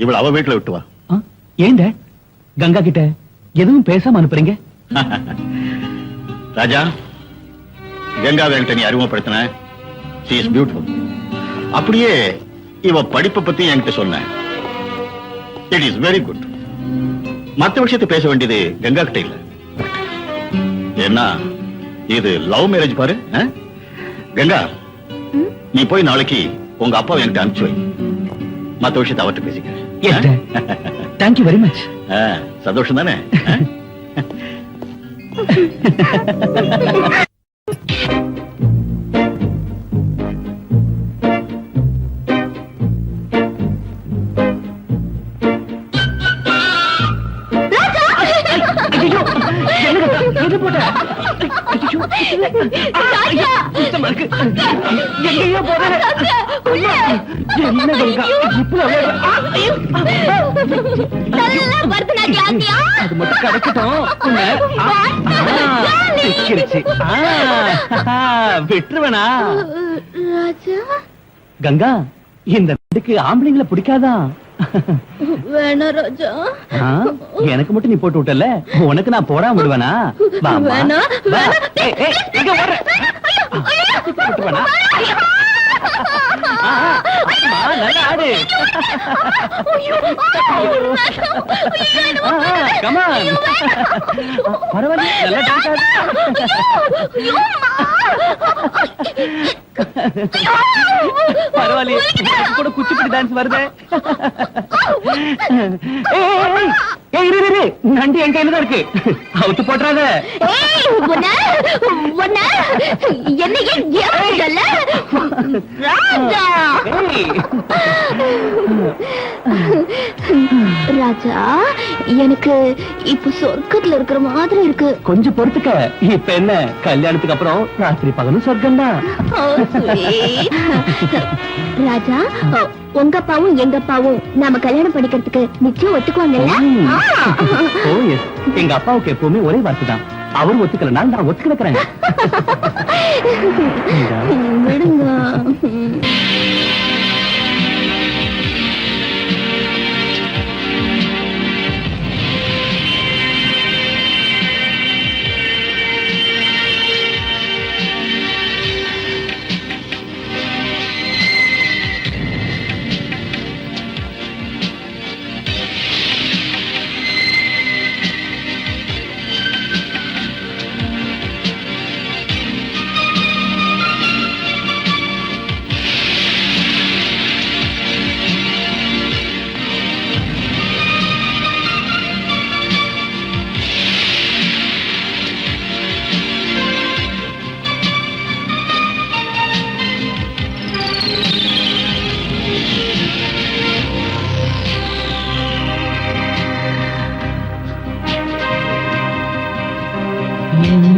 இவள அவ வீட்டுல விட்டு வா. ஏன் டாட் கங்கா கிட்ட எதுவும் பேசாம அனுப்புறீங்க? ராஜா, கங்கா என்கிட்ட நீ அறிமுகப்படுத்தின. she is beautiful. அப்படியே இவ படிப்பை பத்தி என்கிட்ட சொன்ன. It is very good. மத்த விஷயத்தை பேச வேண்டியது கங்கா கிட்ட இல்ல. ஏன்னா இது லவ் மேரேஜ் பாரு. கங்கா, நீ போய் நாளைக்கு உங்க அப்பா என்கிட்ட அனுப்பிச்சு வை. மத்த விஷயத்தை அவர்கிட்ட பேசிக்க. எஸ் டாட். Thank you very much. சந்தோஷம் தானே? எங்கேயோ போற என்ன கங்கா அது மட்டும் கிடைக்கட்டும். விட்டுருவனா? கங்கா, இந்த வீட்டுக்கு ஆம்பளைங்களை பிடிக்காதா? வேணா ராஜா. எனக்கு மட்டும் நீ போட்டு விட்டல, உனக்கு நான் போடாம விடுவேனா? வேணா, வேணா. நல்லா ஆடு. பரவாயில்ல, நல்லா டான்ஸ் ஆடு. பரவாயில்ல, கூட குச்சிப்புடி டான்ஸ் வருது. நண்டி என் கையில தான் இருக்கு, அவுத்து போட்டுறாத. ராஜா, எனக்கு இப்ப சொர்க்கத்துல இருக்கிற மாதிரி இருக்கு. கொஞ்சம் பொறுத்துக்க. இப்ப என்ன, கல்யாணத்துக்கு அப்புறம் ராத்திரி பகலும் சொர்க்கம் தான். ராஜா, உங்க அப்பாவும் எங்க அப்பாவும் நாம கல்யாணம் பண்ணிக்கிறதுக்கு நிச்சயம் ஒத்துக்குவாங்கல்ல? எங்க அப்பாவுக்கு எப்பவுமே ஒரே வார்த்தை தான், அவர் ஒத்துக்கலனா நான் ஒத்துக்கிறேன். விடுங்க.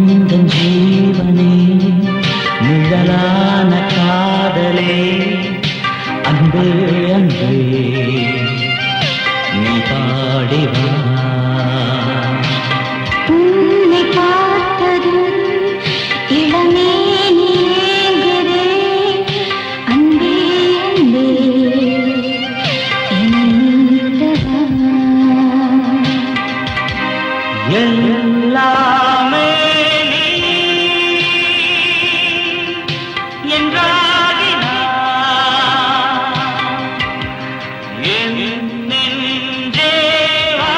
எந்தன் ஜீவனே நிழலான காதலே அன்பே அன்பே நீ பாடிவா உன்னை பார்த்ததும் இளமே நீங்குதே அன்பே அன்பே என்னவா எல்லாமே நீ என்றாகினாய் என் நெஞ்சே வா.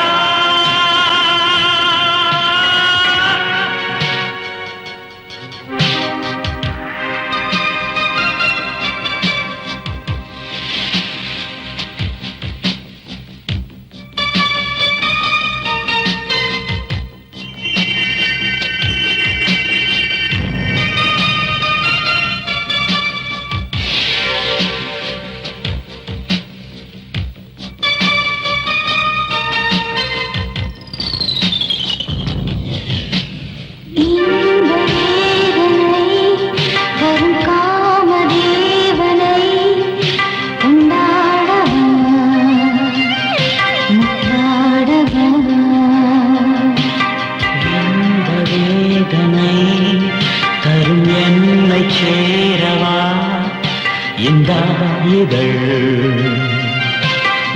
இன்ப வேதனை வரும் காமதேவனை கொண்டாடவா முத்தாடவா இந்த வேதனை தரும் என்னை சேரவா இந்த இதழ்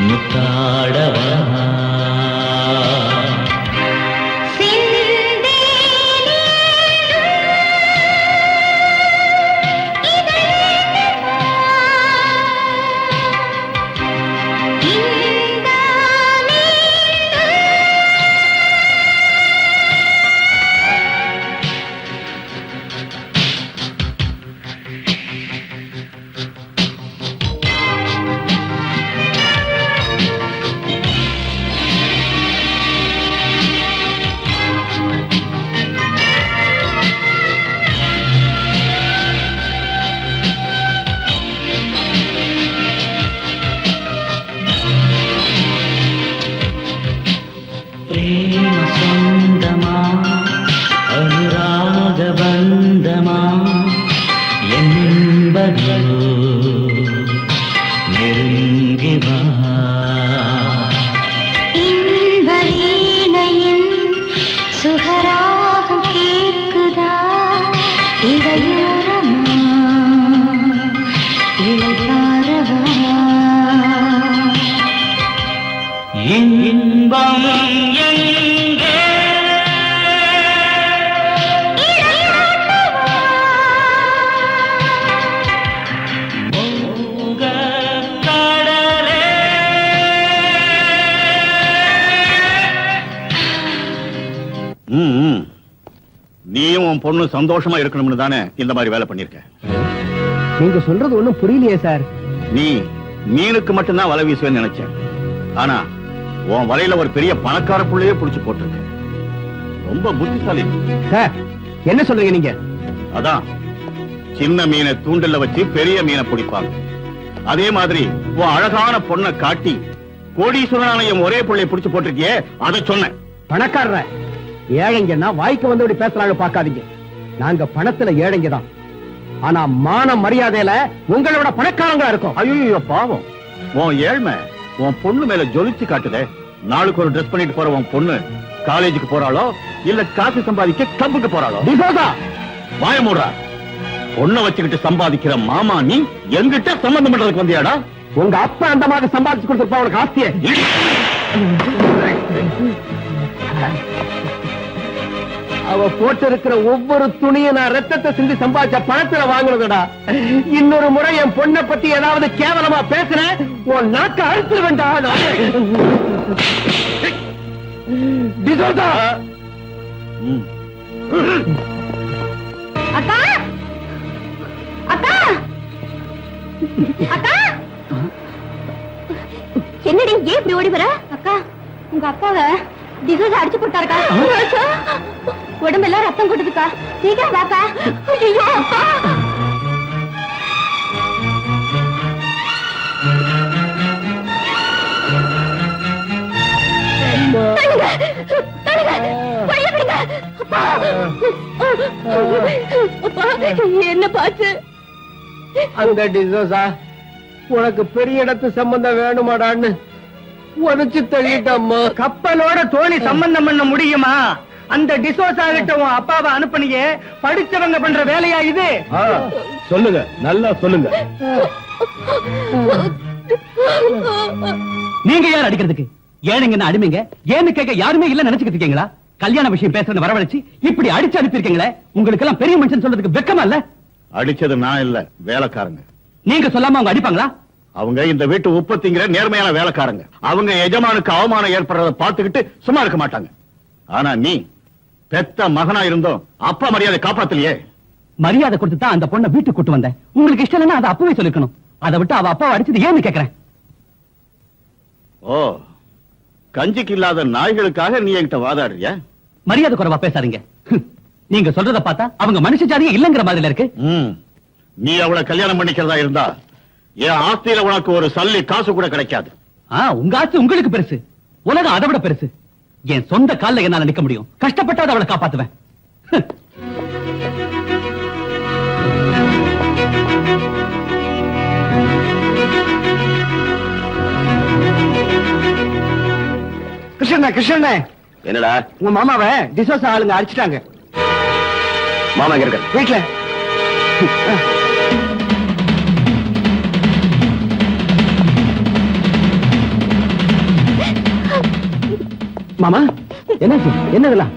முத்தாடவா பிரேம சொந்தமா அனுராக பந்தமா என் என்பதோ நெருங்கி வா இன்ப வீணையின் சுகராகம் கேட்குதா இடையோரமா இளைப்பாரவா என் இன்பம் எங்கே மோக கடலே நீயும் உன் பொண்ணு சந்தோஷமா இருக்கணும்னு தானே இந்த மாதிரி வேலை பண்ணிருக்க. நீங்க சொல்றது ஒண்ணும் புரியலையே சார். நீ மீனுக்கு மட்டும்தான் வலை வீசுவேன்னு நினைச்சேன். ஆனா உன் வலையில ஒரு பெரிய பணக்கார புள்ளையே புடிச்சு போட்டிருக்க. ரொம்ப புத்திசாலி. சார் என்ன சொல்றீங்க நீங்க? அதான் சின்ன மீனை தூண்டில்ல வச்சு பெரிய மீனை பிடிப்பாங்க. அதே மாதிரி உன் அழகான பொண்ணை காட்டி கோடீஸ்வரனாலயம் ஒரே புள்ளைய புடிச்சு போட்டிருக்கியே அதை சொன்னேன். பணக்காரர ஏழைங்கன்னா வாய்க்கு வந்தபடி பேசுறாங்க பாக்காதீங்க. நாங்க பணத்துல ஏழைங்க தான். ஆனா மான மரியாதையில உங்களோட பணக்காரங்களா இருக்கும். ஐயோ பாவம், உன் ஏழ்மை உன் பொண்ணு மேல ஜொலிச்சு காட்டுதே. நாளுக்கு ஒரு ட்ரெஸ் பண்ணிட்டு போற உன் பொண்ணு காலேஜுக்கு போறாளோ இல்ல காசு சம்பாதிக்க கிளப்புக்கு போறாளோ? வாய மூடுறா. பொண்ணை வச்சுக்கிட்டு சம்பாதிக்கிற மாமா நீ எங்கிட்ட சம்பந்தம் பண்றதுக்கு வந்தியாடா? உங்க அப்பா அந்த மாதிரி சம்பாதிச்சு கொடுத்துருப்பா உனக்கு ஆஸ்திய. அவ போட்டு இருக்கிற ஒவ்வொரு துணியை நான் ரத்தத்தை சிந்தி சம்பாதிச்ச பணத்துல வாங்குறதுடா. இன்னொரு முறை என் பொண்ணை பத்தி ஏதாவது கேவலமா பேசுறேன் உன் நாக்க அறுத்து வேண்டாம். அக்கா அக்கா அக்கா என்னடி ஏன் இப்படி ஓடி வர? அக்கா உங்க அப்பாவை டிசோஸ் அடிச்சு போட்டாருக்கா. உடம்பெல்லாம் ரத்தம் கொட்டுதுக்கா. சீக்கிரம் வாக்கா. ஐயோ என்ன பாச்சு? அந்த டிசோசா உனக்கு பெரிய இடத்து சம்பந்தம் வேணுமாடான்னு உதச்சு தள்ளிட்டம்மா. கப்பலோட தோணி சம்பந்தம் பண்ண முடியுமா? அந்த டிசோசா கிட்ட உன் அப்பாவை அனுப்புனியே, படிச்சவங்க பண்ற வேலையா இது? சொல்லுங்க, நல்லா சொல்லுங்க. நீங்க யார் அடிக்கிறதுக்கு? ஏழைங்கன்னு அடிமைங்க ஏன்னு கேட்க யாருமே இல்ல நினைச்சுக்கிட்டு இருக்கீங்களா? கல்யாண விஷயம் பேசுறது வரவழைச்சு இப்படி அடிச்சு அனுப்பியிருக்கீங்களே, உங்களுக்கு எல்லாம் பெரிய மனுஷன் சொல்றதுக்கு வெக்கமா இல்ல? அடிச்சது நான் இல்ல, வேலைக்காரங்க. நீங்க சொல்லாம அவங்க அடிப்பாங்களா? அவங்க இந்த வீட்டு உற்பத்திங்கிற நேர்மையான வேலைக்காரங்க. அவங்க எஜமானுக்கு அவமானம் ஏற்படுறத பார்த்துக்கிட்டு சும்மா இருக்க மாட்டாங்க. ஆனா நீ பெத்த மகனா இருந்தோம் அப்பா மரியாதை காப்பாத்தலையே. மரியாதை கொடுத்து தான் அந்த பொண்ணை வீட்டுக்கு கூட்டு வந்தேன். உங்களுக்கு இஷ்டம் இல்லைன்னா அதை அப்பவே சொல்லிக்கணும். அதை விட்டு அவ அப்பாவை அடிச்சது ஏன்னு கேக்குறேன். ஓ, கஞ்சிக்கு இல்லாத நாய்களுக்காக நீ என்கிட்ட வாதாடுறியா? மரியாதை குறைவா பேசாதீங்க. நீங்க சொல்றத பார்த்தா அவங்க மனுஷ ஜாதியே இல்லங்கிற மாதிரி இருக்கு. நீ அவளை கல்யாணம் பண்ணிக்கிறதா இருந்தா என் ஆஸ்தியில உனக்கு ஒரு சல்லி காசு கூட கிடைக்காது. உங்க ஆஸ்தி உங்களுக்கு பெருசு, உலகம் அதை விட பெருசு. என் சொந்த கால்ல என்னால நிக்க முடியும். கஷ்டப்பட்டாத அவளை காப்பாத்துவேன். கிருஷ்ண என்னடா உங்க மாமாவை டிசோசா ஆளுங்க அடிச்சிட்டாங்க. மாமா எங்க இருக்க? வீட்டுல. மாமா என்னாச்சு? என்னதெல்லாம்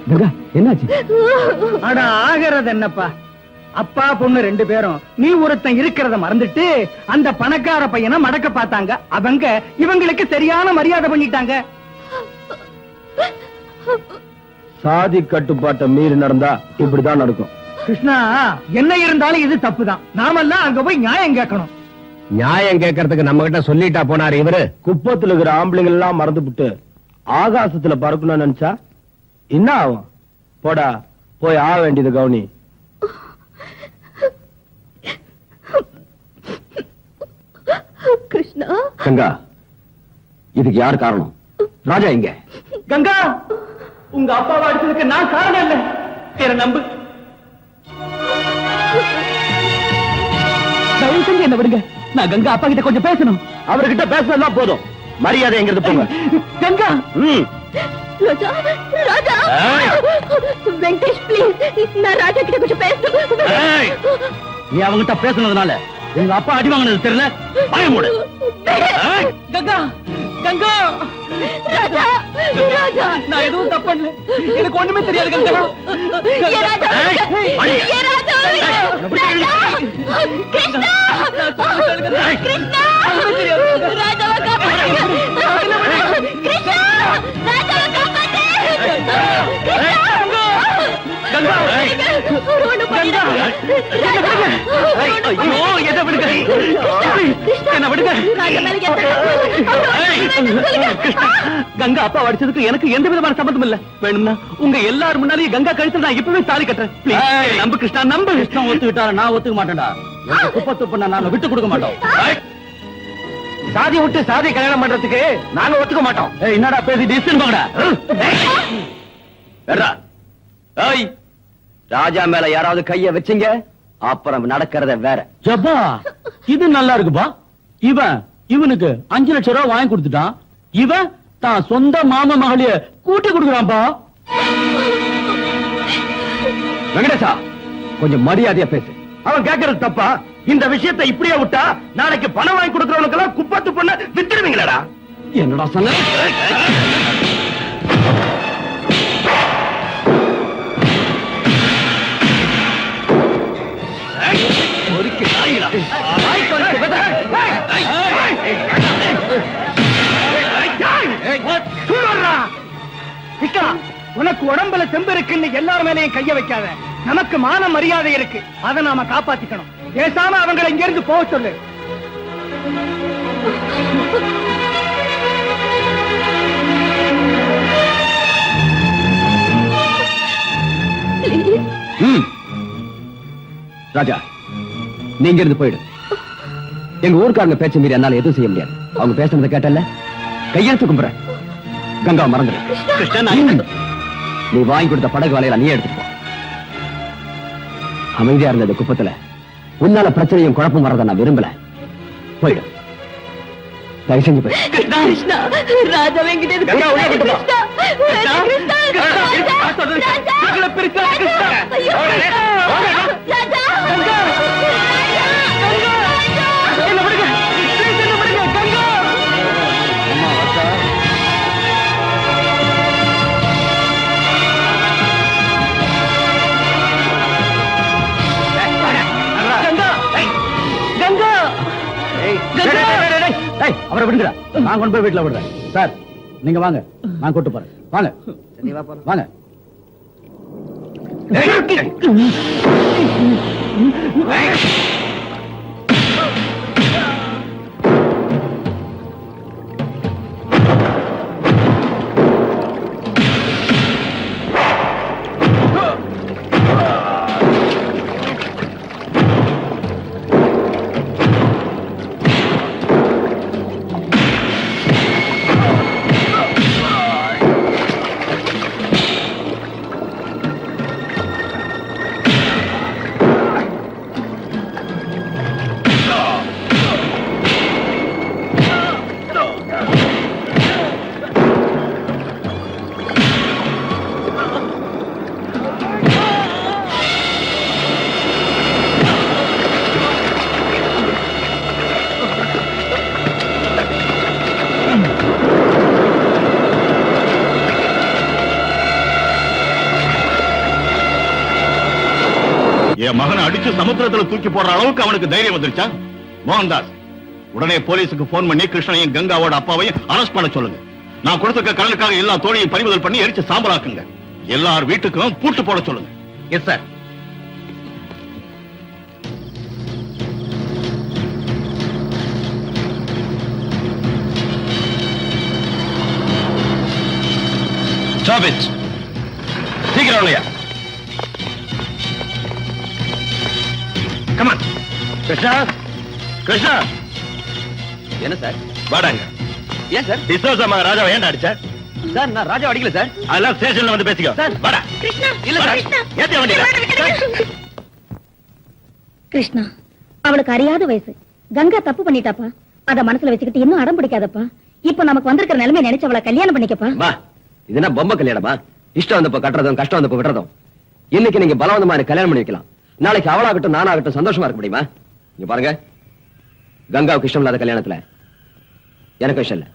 கங்கா என்னாச்சு? அட ஆகிறது என்னப்பா, அப்பா பொண்ணு 2 பேரும் நீ ஒருத்தன் இருக்கிறத மறந்துட்டு அந்த பணக்கார பையனை மடக்க பார்த்தாங்க. அவங்க இவங்களுக்கு சரியான மரியாதை பண்ணிட்டாங்க. சாதி கட்டுப்பாட்டை மீறி நடந்தா இப்படிதான் நடக்கும். கிருஷ்ணா, என்ன இருந்தாலும் இது தப்புதான். நாமெல்லாம் அங்க போய் நியாயம் கேட்கணும். நியாயம் கேட்கறதுக்கு நம்ம கிட்ட சொல்லிட்டா போனாரு இவரு. குப்பத்துல இருக்கிற ஆம்பளைங்க எல்லாம் மறந்து விட்டு ஆகாசத்துல பறக்கணும்னு நினைச்சா என்ன ஆகும்? போடா, போய் ஆக வேண்டியது கவுனி. கிருஷ்ணா, கங்கா, இதுக்கு யார் காரணம்? ராஜா எங்க? கங்கா, உங்க அப்பாவை அடிச்சதுக்கு நான் காரணம் இல்ல. என்ன நம்பு. தயவு செஞ்சு என்ன விடுங்க. நான் கங்கா அப்பா கிட்ட கொஞ்சம் பேசணும். அவர்கிட்ட பேசினா போதும். மரியாதை எங்கிறது போங்க. கங்கா, ராஜா, ராஜா, வெங்கடேஷ் ப்ளீஸ், நான் ராஜா கிட்ட கொஞ்சம் பேசணும். நீ அவங்கிட்ட பேசுனதுனால உங்க அப்பா அடி வாங்கினது தெரியல. பயம் மூடு. கங்கா, கங்கா, ராஜா, ராஜா, நான் எதுவும் தப்பு பண்ணல. எனக்கு ஒண்ணுமே தெரியாது கங்கா. ஏ ராஜா, ஏ ராஜா, ராஜா, கிருஷ்ணா, கிருஷ்ணா, ராஜாவை காப்பாத்து. கிருஷ்ணா, ராஜாவை காப்பாத்து. கங்கா, ஒண்ணு பண்ணிடாத. ஐயோ, என்ன விடுங்க. என்ன விடுங்க. ராஜா மேல கங்கா அப்பா அடிச்சதுக்கு எனக்கு எந்த விதமான சம்பந்தம் இல்ல. வேணும்னா உங்க எல்லாரும் முன்னாலேயே கங்கா கழுத்துல நான் இப்பவே தாலி கட்டுறேன். Please, நம்பு கிருஷ்ணா, நம்பு. கிருஷ்ணா ஒத்துக்கிட்டாரு, நான் ஒத்துக்க மாட்டேன்டா. குப்பத்து பண்ண நாங்க விட்டு கொடுக்க மாட்டோம். சாதி விட்டு சாதி கல்யாணம் பண்றதுக்கு நாங்க ஒத்துக்க மாட்டோம். என்னடா பேசி டிஸ்டன் பாங்கடா. ராஜா மேல யாராவது கைய வச்சீங்க அப்புறம் நடக்கிறத வேற. ஜப்பா, இது நல்லா இருக்குப்பா. இவனுக்கு 5 லட்சம் ரூபாய் வாங்கி கொடுத்துட்டான். இவன் தான் சொந்த மாமா மகளைய கூட்டி கொடுக்குறான்பா. வெங்கடேசா, கொஞ்சம் மரியாதையா பேசு. அவன் கேட்கறது தப்பா? இந்த விஷயத்தை இப்படியே விட்டா நாளைக்கு பணம் வாங்கி கொடுக்கறவனுக்கு எல்லாம் குப்பத்து பண்ண வித்துடுவீங்களா? என்னடா சொன்ன? உனக்கு உடம்புல செம்பு இருக்குன்னு எல்லாரும் மேலையும் கைய வைக்காத. நமக்கு மான மரியாதை இருக்கு, அதை நாம காப்பாத்திக்கணும். பேசாம அவங்களை இங்க இருந்து போக சொல்லு. ராஜா, நீங்க இருந்து போயிடு. எங்க ஊருக்காரங்க பேச்ச மீறி என்னால எதுவும் செய்ய முடியாது. அவங்க பேசுறதை கேட்டல, கையெழுத்து கும்புறேன். கங்கா மறந்துடு. கிருஷ்ணன், நீ வாங்கி கொடுத்த படகு வலையில நீ எடுத்துட்டு போ. அமைதியா இருந்த இந்த குப்பத்துல உன்னால பிரச்சனையும் குழப்பம் வர்றதை நான் விரும்பல. போயிடு, தயவு செஞ்சு போய். கிருஷ்ணா, ராஜா வெங்கடேஷ் கங்கா, உள்ள விட்டு போ. அவரை விடுங்கடா, நான் கொண்டு போய் வீட்டுல விடுறேன். சார் நீங்க வாங்க, நான் கூட்டு போறேன். வாங்க வாங்க. என் மகனை அடிச்சு சமுத்திரத்துல தூக்கி போடுற அளவுக்கு அவனுக்கு தைரியம் வந்துருச்சா? மோகன்தாஸ், உடனே போலீஸுக்கு போன் பண்ணி கிருஷ்ணனையும் கங்காவோட அப்பாவையும் அரெஸ்ட் பண்ண சொல்லுங்க. நான் கொடுத்துக்க கடலுக்காக எல்லா தோழியும் பறிமுதல் பண்ணி எரிச்சு சாம்பலாக்குங்க. எல்லார் வீட்டுக்கும் பூட்டு போட சொல்லுங்க. Yes sir. Stop it. சீக்கிரம் இல்லையா? Come on. கிருஷ்ணா, கிருஷ்ணா. என்ன சார்? வாடாங்க. ஏன் சார்? டிசோசா ராஜாவை ஏன்டா அடிச்ச? சார் நான் ராஜா அடிக்கல சார். அதெல்லாம் ஸ்டேஷன்ல வந்து பேசிக்கோ. சார் வாடா. கிருஷ்ணா, இல்ல சார். ஏத்தி வண்டியில. கிருஷ்ணா, அவளுக்கு அறியாத வயசு. கங்கா தப்பு பண்ணிட்டாப்பா. அத மனசுல வச்சுக்கிட்டு இன்னும் அடம் பிடிக்காதப்பா. இப்ப நமக்கு வந்திருக்கிற நிலைமை நினைச்சு அவளை கல்யாணம் பண்ணிக்கப்பா. வா, இது என்ன பொம்மை கல்யாணமா? இஷ்டம் வந்தப்ப கட்டுறதும் கஷ்டம் வந்தப்ப விடுறதும். இன்னைக்கு நீங்க பலவந்தமா எனக்கு கல்யாணம் பண்ணி வைக்கலாம். நாளைக்கு அவளாகட்டும் நானாகட்டும் சந்தோஷமா இருக்க முடியுமா? இங்க பாருங்க, கங்காவுக்கு இஷ்டம் இல்லாத கல்யாணத்துல எனக்கு இஷ்டம் இல்ல.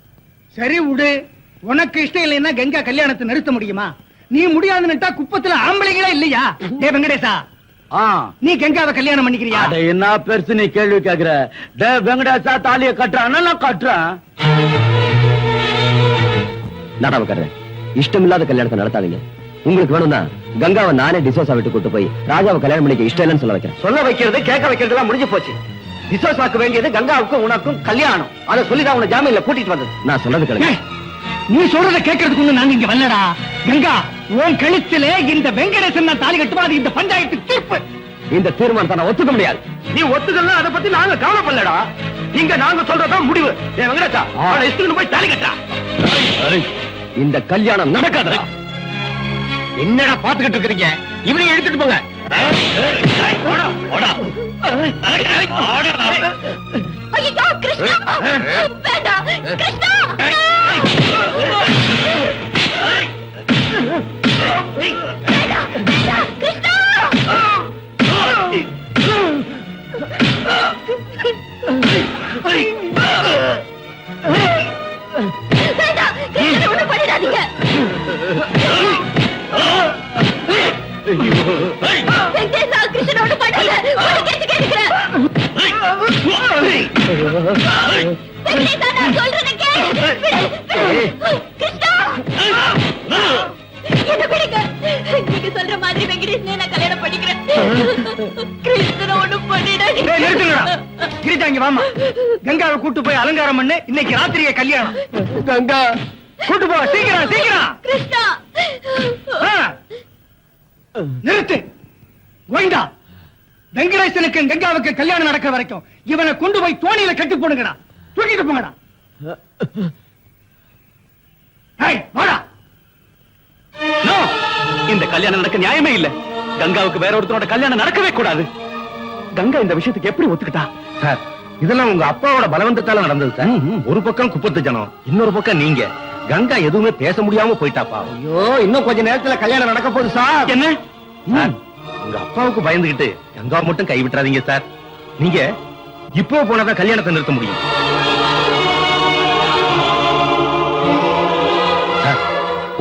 சரி விடு, உனக்கு இஷ்டம் இல்லைன்னா கங்கா கல்யாணத்தை நிறுத்த முடியுமா? நீ முடியாதுன்னுட்டா குப்பத்துல ஆம்பளைங்களா இல்லையா? டே வெங்கடேசா, நீ கங்காவை கல்யாணம் பண்ணிக்கிறியா? என்ன பெருசு நீ கேள்வி கேக்குற? டே வெங்கடேசா தாலியை கட்டுறான், நான் கட்டுறேன். நாடாம கட்டுறேன். இஷ்டம் இல்லாத கல்யாணத்தை நடத்தாதீங்க. உங்களுக்கு வேணும்னா கங்காவை நானே டிசோசா விட்டு கூட்டு போய் ராஜாவை கல்யாணம் பண்ணிக்க இஷ்டம் இல்லைன்னு சொல்ல வைக்கிறேன். சொல்ல வைக்கிறது கேட்க வைக்கிறது எல்லாம் முடிஞ்சு போச்சு. டிசோசாக்கு வேண்டியது கங்காவுக்கும் உனக்கும் கல்யாணம். அதை சொல்லிதான் உன ஜாமீன்ல கூட்டிட்டு வந்தது. நான் சொன்னது கிடையாது. நீ சொல்றத கேட்கறதுக்கு நாங்க இங்க வரலடா. கங்கா, உன் கழுத்திலே இந்த வெங்கடேசன் தாலி கட்டுவா. அது இந்த பஞ்சாயத்து தீர்ப்பு. இந்த தீர்மானத்தை நான் ஒத்துக்க முடியாது. நீ ஒத்துக்கலாம், அதை பத்தி நாங்க கவலைப்படலடா. இங்க நாங்க சொல்றதான் முடிவு. வெங்கடேசா, அவனை இஷ்டத்துக்கு போய் தாலி கட்டா. இந்த கல்யாணம் நடக்காதா? என்னடா பாத்துக்கிட்டு இருக்கீங்க? இவனையும் எடுத்துட்டு போங்க. ஐயோ கிருஷ்ணா, வேண்டாம் கிருஷ்ணா. கிருஷ்ணனோட பண்ணல, சொல்றத நீங்க சொல்ற மாதிரி வெங்கடேஷ் நான் கல்யாணம் பண்ணிக்கிறேன். கிருஷ்ணனை ஒண்ணும் பண்ணிடாதீங்க. கிரிஜா, இங்க வாமா. கங்காவை கூட்டு போய் அலங்காரம் பண்ணு. இன்னைக்கு ராத்திரியே கல்யாணம். கங்கா கூட்டு போ, சீக்கிரம் சீக்கிரம். கிருஷ்ணா, நிறுத்து. கோவிந்தா, வெங்கடேசனுக்கு கங்காவுக்கு கல்யாணம் நடக்க வரைக்கும் இவனை கொண்டு போய் தோணியில கட்டி போடுங்கடா. தூக்கிட்டு போங்கடா. வாடா. இந்த கல்யாணம் நடக்க நியாயமே இல்ல. கங்காவுக்கு வேற ஒருத்தரோட கல்யாணம் நடக்கவே கூடாது. கங்கா இந்த விஷயத்துக்கு எப்படி ஒத்துக்கிட்டா? சார், இதெல்லாம் உங்க அப்பாவோட பலவந்தத்தால நடந்தது சார். ஒரு பக்கம் குப்பத்து ஜனம், இன்னொரு பக்கம் நீங்க. கங்கா எதுவுமே பேச முடியாம போயிட்டாப்பா. ஐயோ, இன்னும் கொஞ்ச நேரத்துல கல்யாணம் நடக்க போகுது சார். என்ன சார், உங்க அப்பாவுக்கு பயந்துகிட்டு கங்காவை மட்டும் கைவிட்டுறாதீங்க சார். நீங்க இப்போ போனாதான் கல்யாணத்தை நிறுத்த முடியும். சார்,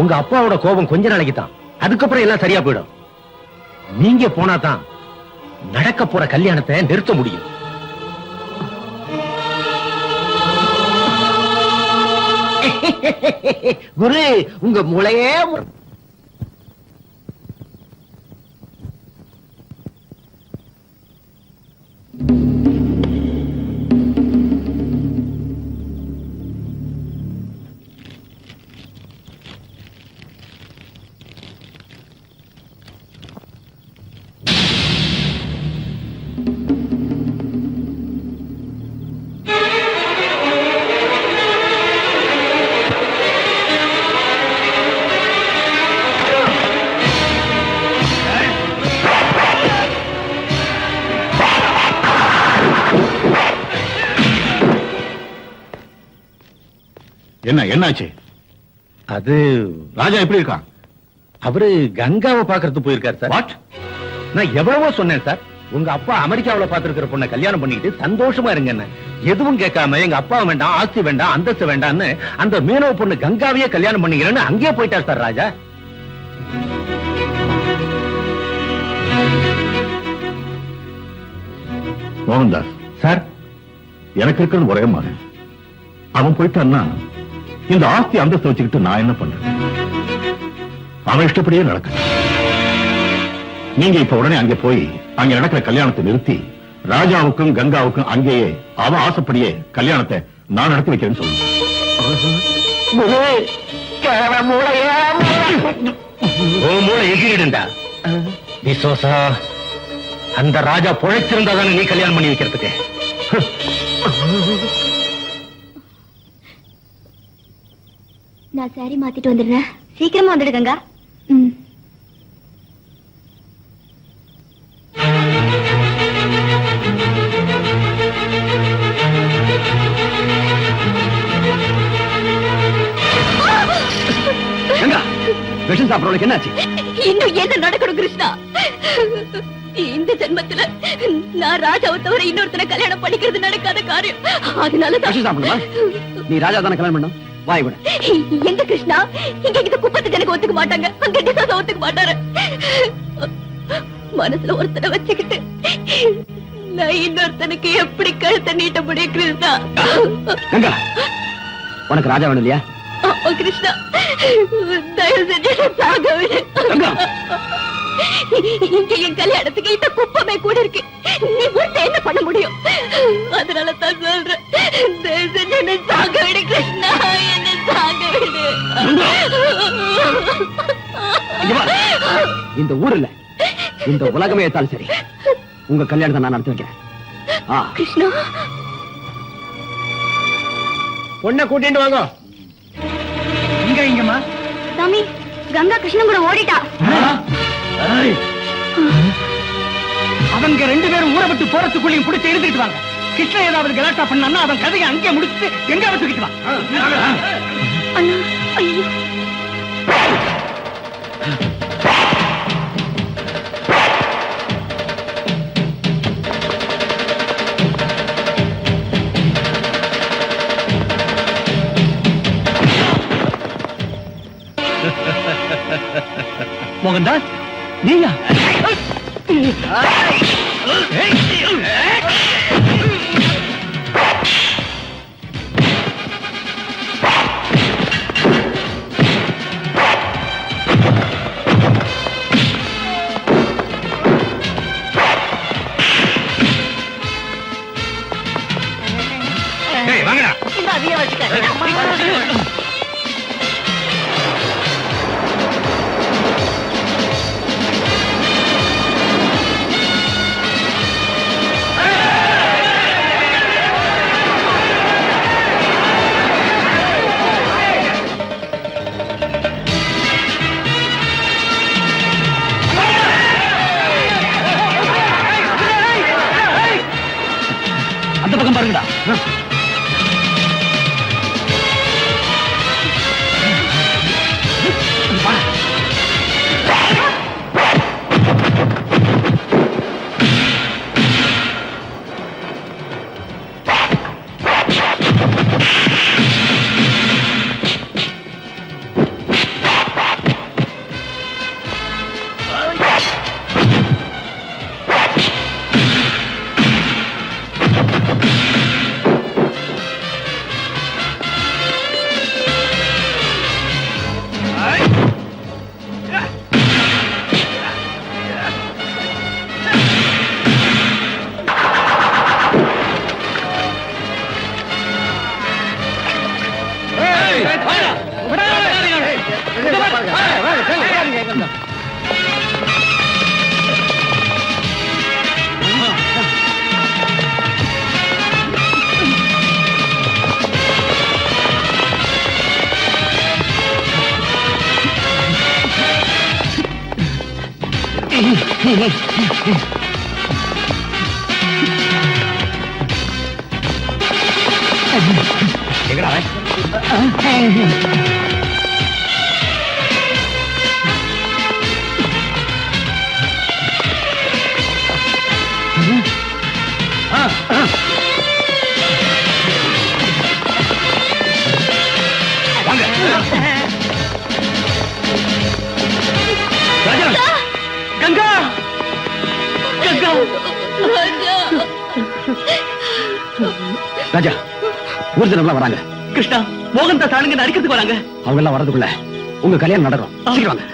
உங்க அப்பாவோட கோபம் கொஞ்ச நாளைக்கு தான், அதுக்கப்புறம் எல்லாம் சரியா போயிடும். நீங்க போனாதான் நடக்க போற கல்யாணத்தை நிறுத்த முடியும். குரு, உங்க மூளையே என்ன என்னாச்சு? அது ராஜா எப்படி இருக்கான்? அவரு கங்காவை பாக்குறது போயிருக்காரு சார். வாட்? நான் எவ்வளவோ சொன்னேன் சார், உங்க அப்பா அமெரிக்காவுல பாத்துருக்கிற பொண்ணை கல்யாணம் பண்ணிக்கிட்டு சந்தோஷமா இருங்கன்னு. எதுவும் கேட்காம எங்க அப்பா வேண்டாம், ஆஸ்தி வேண்டாம், அந்தஸ்து வேண்டாம்னு அந்த மீனவ பொண்ணு கங்காவையே கல்யாணம் பண்ணிக்கிறேன்னு அங்கேயே போயிட்டார் சார் ராஜா. மோகன்தாஸ் சார், எனக்கு இருக்கிறது ஒரே மாதிரி. அவன் போயிட்டான்னா இந்த ஆஸ்தி அந்தஸ்து வச்சுக்கிட்டு நான் என்ன பண்றேன்? அவன் இஷ்டப்படியே நடக்க. நீங்க இப்ப உடனே அங்க போய் அங்க நடக்கிற கல்யாணத்தை நிறுத்தி ராஜாவுக்கும் கங்காவுக்கும் அங்கேயே அவன் ஆசைப்படியே கல்யாணத்தை நான் நடத்தி வைக்கிறேன்னு சொல்லுங்க. மூளை எகிரிடுண்டா விசோசா. அந்த ராஜா பொழைச்சிருந்தா தானே நீ கல்யாணம் பண்ணி வைக்கிறதுக்கு. நான் சாரி மாத்திட்டு வந்துடுறேன். சீக்கிரமா வந்துடு கங்கா. ம். கங்கா, விஷம் சாப்பிடறவளுக்கு என்னாச்சு? இன்னும் என்ன நடக்கணும் கிருஷ்ணா? இந்த ஜென்மத்துல நான் ராஜாவை தவிர இன்னொருத்தனை கல்யாணம் பண்ணிக்கிறது நடக்காத காரியம். அதனால விஷம் சாப்பிடணுமா? நீ ராஜா தானே கல்யாணம் பண்ணணும். வாய் விட. எங்க கிருஷ்ணா, இங்க இந்த குப்பத்துக்கு எனக்கு ஒத்துக்க மாட்டாங்க, அங்க டிசாசா ஒத்துக்க மாட்டாரு. மனசுல ஒருத்தனை வச்சுக்கிட்டு நான் இன்னொருத்தனுக்கு எப்படி கழுத்தை நீட்ட முடியும் கிருஷ்ணா? கங்கா, உனக்கு ராஜா வேணும் இல்லையா? கிருஷ்ணா, தயவு செஞ்சு சாக விடு. இங்க என் கல்யாணத்துக்கு இந்த குப்பமே கூட இருக்கு. நீ ஒருத்த என்ன பண்ண முடியும்? அதனால தான் சொல்றேன், தயவு செஞ்சு என்ன சாக விடு கிருஷ்ணா, என்ன சாக விடு. இந்த ஊர் இல்ல, இந்த உலகமே ஏத்தாலும் சரி, உங்க கல்யாணத்தை நான் நடத்தி வைக்கிறேன். கிருஷ்ணா, பொண்ணை கூட்டிட்டு வாங்க. இங்கம்மா சாமி, கங்கா கிருஷ்ணன் கூட ஓடிட்டா. அவங்க ரெண்டு பேரும் ஊரை விட்டு போறதுக்குள்ளேயும் பிடிச்சு எழுதிட்டு வாங்க. கிருஷ்ணன் ஏதாவது கலாட்டா பண்ணா அவன் கதையை அங்கே முடிச்சுட்டு எங்க தூக்கிட்டு வா. அண்ணா, ஐயோ. மோகன்தாஸ், நீயா? வாங்கடா. இந்த அதிக வச்சுக்க. கங்கா கங்கா ராஜா ஊர்ஜனம்லாம் வராங்க. கிருஷ்ணா மோகன் தாஸ் ஆளுங்க அடிக்கிறதுக்கு வராங்க. அவங்க எல்லாம் வரதுக்குள்ள உங்க கல்யாணம் நடக்கும். சீக்கிரம் வாங்க.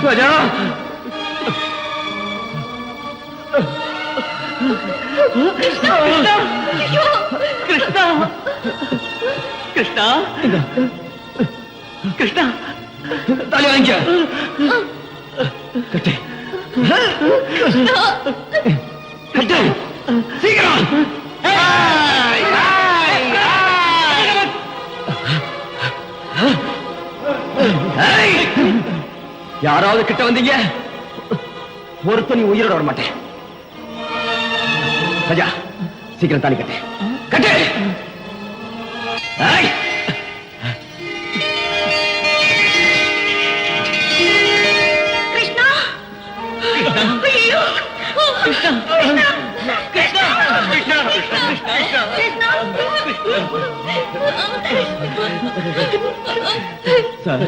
ராஜா கிருஷ்ணா கிருஷ்ணா கிருஷ்ணா தாலி வாங்கிக்க கட்டு கட்டு சீக்கிரம் யாராவது கிட்ட வந்தீங்க ஒருத்தன் நீ உயிரோட வர மாட்டேன் ராஜா சீக்கிரம் தாலி கட்டு கட்டு ஏய்! கிருஷ்ணா ஐயோ கிருஷ்ணா கிருஷ்ணா கிருஷ்ணா சார்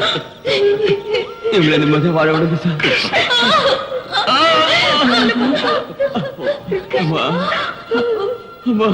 இவங்களை நிம்மதியா வாழ விடுங்க சார் அம்மா அம்மா